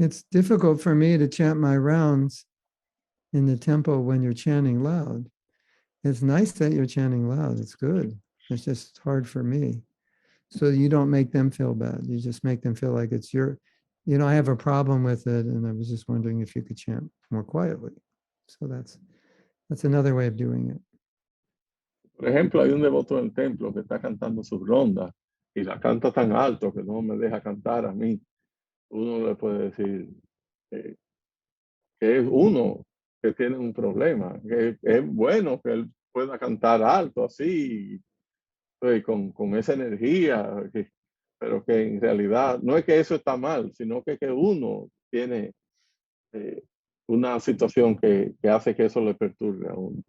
It's difficult for me to chant my rounds in the temple when you're chanting loud. It's nice that you're chanting loud. It's good. It's just hard for me. So you don't make them feel bad. You just make them feel like it's your, I have a problem with it. And I was just wondering if you could chant more quietly. So that's another way of doing it. Por ejemplo, hay un devoto en el templo que está cantando sus rondas y la canta tan alto que no me deja cantar a mí. Uno le puede decir que es uno que tiene un problema, que es bueno que él pueda cantar alto así, con esa energía, pero que en realidad no es que eso está mal, sino que uno tiene una situación que hace que eso le perturbe a uno.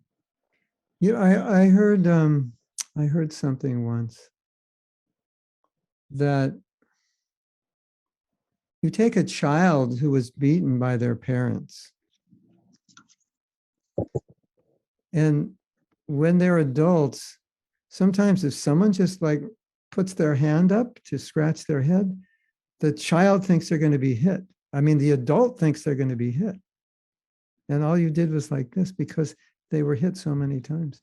I heard something once that you take a child who was beaten by their parents, and when they're adults, sometimes if someone just like puts their hand up to scratch their head, the child thinks they're going to be hit. I mean, the adult thinks they're going to be hit. And all you did was like this because they were hit so many times.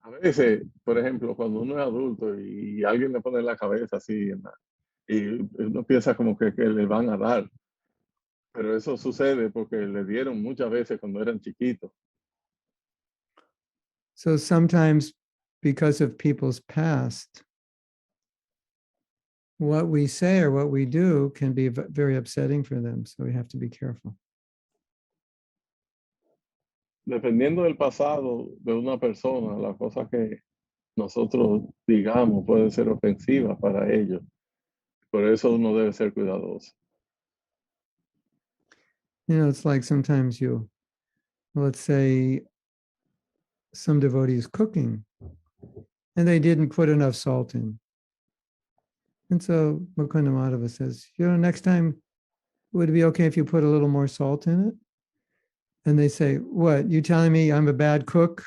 A veces, por ejemplo, cuando uno es adulto y alguien le pone la cabeza así, y uno piensa como que le van a dar. Pero eso sucede porque le dieron muchas veces cuando eran chiquitos. So sometimes because of people's past, what we say or what we do can be very upsetting for them. So we have to be careful. Dependiendo del pasado de una persona, las cosas que nosotros digamos pueden ser ofensivas para ellos. Por eso uno debe ser cuidadoso. It's like sometimes let's say some devotee is cooking and they didn't put enough salt in. And so Mukunda Madhava says, next time, would it be okay if you put a little more salt in it? And they say, what, you telling me I'm a bad cook?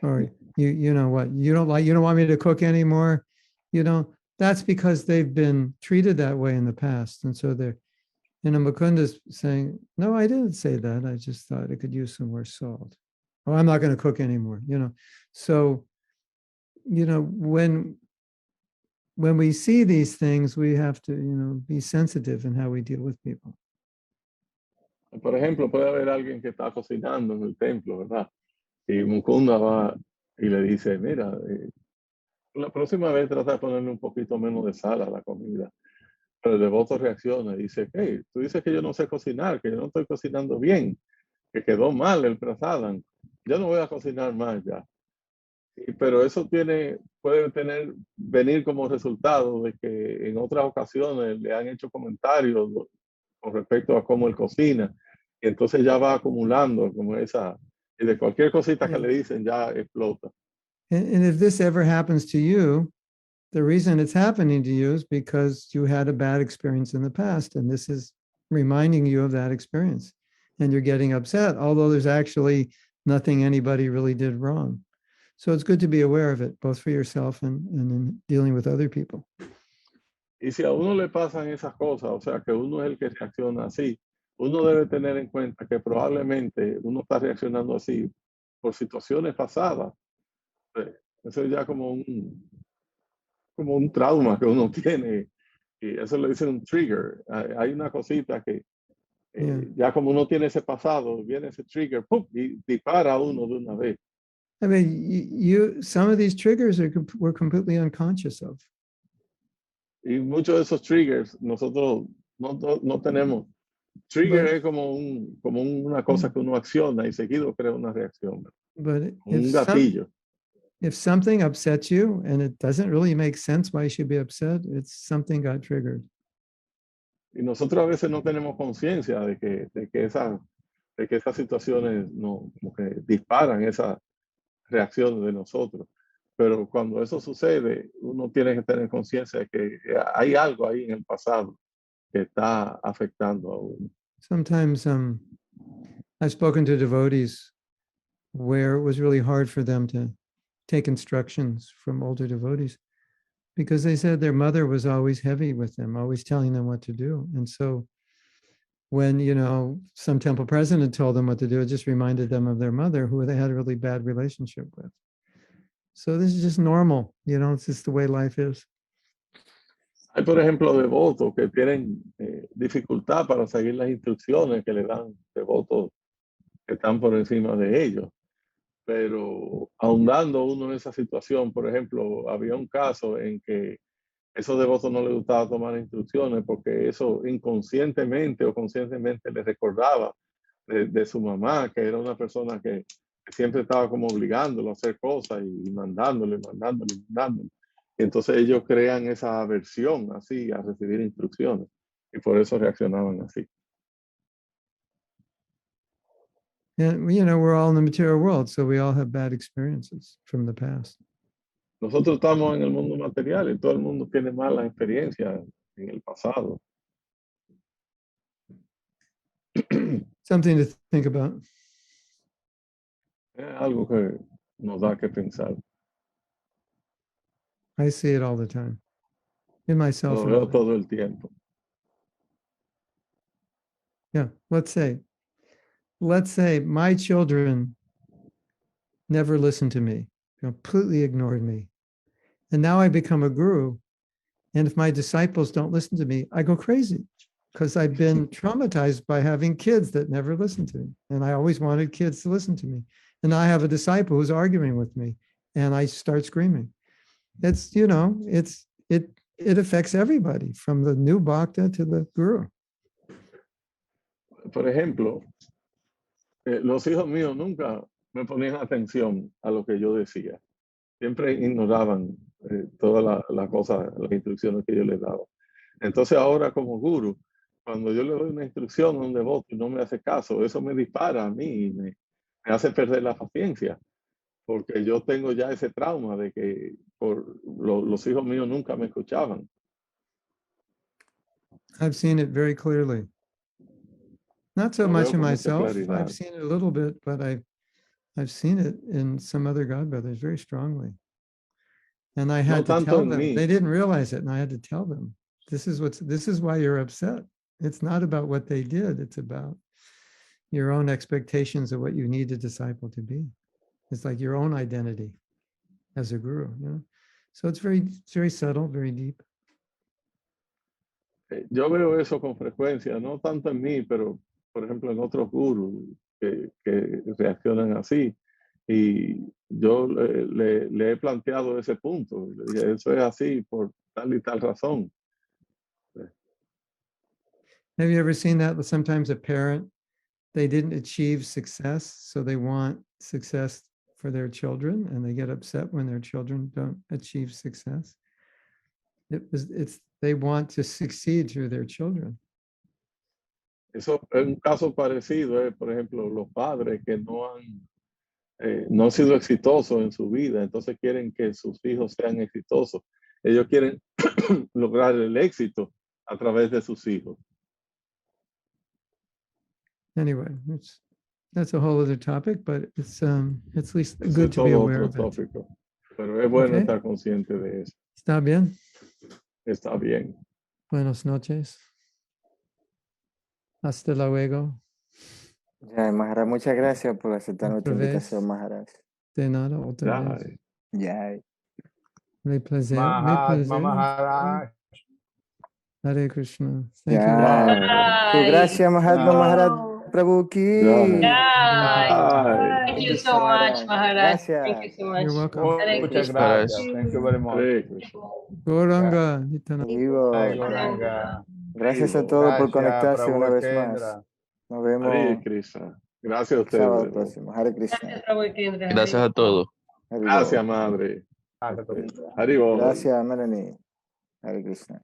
Or you know what, you don't want me to cook anymore? That's because they've been treated that way in the past. And so Mukunda's saying, no, I didn't say that. I just thought I could use some more salt. Oh, I'm not going to cook anymore, So, when we see these things, we have to, be sensitive in how we deal with people. Por ejemplo, puede haber alguien que está cocinando en el templo, ¿verdad? Y Mukunda va y le dice, mira, la próxima vez trata de ponerle un poquito menos de sal a la comida. Pero el devoto reacciona y dice, hey, tú dices que yo no sé cocinar, que yo no estoy cocinando bien, que quedó mal el prasadam. Yo no voy a cocinar más ya. Pero eso puede venir como resultado de que en otras ocasiones le han hecho comentarios con respecto a cómo él cocina. Y entonces ya va acumulando como esa, y de cualquier cosita que le dicen ya explota. And if this ever happens to you, the reason it's happening to you is because you had a bad experience in the past, and this is reminding you of that experience. And you're getting upset, although there's actually nothing anybody really did wrong. So it's good to be aware of it, both for yourself and in dealing with other people. Y si a uno le pasan esas cosas, o sea, que uno es el que reacciona así, uno debe tener en cuenta que probablemente uno está reaccionando así por situaciones pasadas. Eso es ya como un trauma que uno tiene, y eso le dicen un trigger. Hay una cosita que ya como uno tiene ese pasado, viene ese trigger, ¡pum! Y dispara a uno de una vez. I mean, some of these triggers we're completely unconscious of. Y muchos de esos triggers nosotros no tenemos. Trigger es como una cosa que uno acciona y seguido crea una reacción. But Un gatillo. if something upsets you and it doesn't really make sense why you should be upset, it's something got triggered. Y nosotros a veces no tenemos conciencia de que esas situaciones como que disparan esa reacción de nosotros. Pero cuando eso sucede, uno tiene que tener conciencia de que hay algo ahí en el pasado que está afectando a uno. Sometimes I've spoken to devotees where it was really hard for them to take instructions from older devotees because they said their mother was always heavy with them, always telling them what to do. And so when, some temple president told them what to do, it just reminded them of their mother, who they had a really bad relationship with. So this is just normal, it's just the way life is. Hay, por ejemplo, devotos que tienen dificultad para seguir las instrucciones que le dan devotos que están por encima de ellos. Pero ahondando uno en esa situación, por ejemplo, había un caso en que esos devotos no les gustaba tomar instrucciones porque eso inconscientemente o conscientemente les recordaba de su mamá, que era una persona que siempre estaba como obligándolo a hacer cosas y mandándole. Y entonces ellos crean esa aversión así a recibir instrucciones y por eso reaccionaban así. And, we're all in the material world, so we all have bad experiences from the past. Nosotros estamos en el mundo material y todo el mundo tiene malas experiencias en el pasado. Something to think about. Es algo que nos da que pensar. I see it all the time. In myself. Lo veo todo el tiempo. Yeah, let's say my children never listened to me, completely ignored me. And now I become a guru. And if my disciples don't listen to me, I go crazy because I've been traumatized by having kids that never listen to me. And I always wanted kids to listen to me. And I have a disciple who's arguing with me and I start screaming. It's, it affects everybody from the new bhakta to the guru. Por ejemplo, los hijos míos nunca me ponían atención a lo que yo decía. Siempre ignoraban todas las cosas, las instrucciones que yo les daba. Entonces ahora como guru, cuando yo le doy una instrucción a un devoto y no me hace caso, eso me dispara a mí y me hace perder la paciencia. Porque yo tengo ya ese trauma de que los hijos míos nunca me escuchaban. I've seen it very clearly. Not so much in myself. I've seen it a little bit, but I've seen it in some other godbrothers very strongly. And I had to tell them. They didn't realize it, and I had to tell them, this is why you're upset. It's not about what they did. It's about your own expectations of what you need a disciple to be. It's like your own identity as a guru, So it's very subtle, very deep. Yo veo eso con frecuencia, no tanto en mí, pero por ejemplo en otros gurus que reaccionan así. Y yo le he planteado ese punto. Le dije, eso es así por tal y tal razón. Have you ever seen that? Sometimes a parent, they didn't achieve success, so they want success for their children, and they get upset when their children don't achieve success. They want to succeed through their children. Eso es un caso parecido, por ejemplo, los padres que no han sido exitosos en su vida, entonces quieren que sus hijos sean exitosos. Ellos quieren lograr el éxito a través de sus hijos. Anyway, that's a whole other topic, but it's at least Eso good es to be todo aware otro of it. tópico. Pero es bueno Ok. estar consciente de eso. ¿Está bien? Está bien. Buenas noches. Hasta luego. Ya, Maharaj, muchas gracias por aceptar nuestra Otra vez. invitación, Maharaj. De nada, otra vez. Ay, Ya. Me placer. Me Mahatma placer. Maharaj. Hare Krishna. Thank you. Ya. Tu gracias, Mahatma Ay. Maharaj Oh. Prabhu ki. ay. Thank you so much, Maharaj. Thank you so much. You're welcome. Hare Muchas Krishna. gracias. Thank you very much. Hare Krishna. Goranga. Nitana. Vivo. Ay, Goranga. Gracias a Vivo. todos por Gracias, conectarse Prabhu una vez más. Kendra. Nos Hare vemos Krishna. Gracias a el sábado ustedes. próximo. Hare Krishna. Gracias, Prabhu Kendra. Gracias a todos. Hare Bol. Gracias, madre. Gracias, Prabhu. Hare Bol. Gracias, Melanie. Hare Krishna.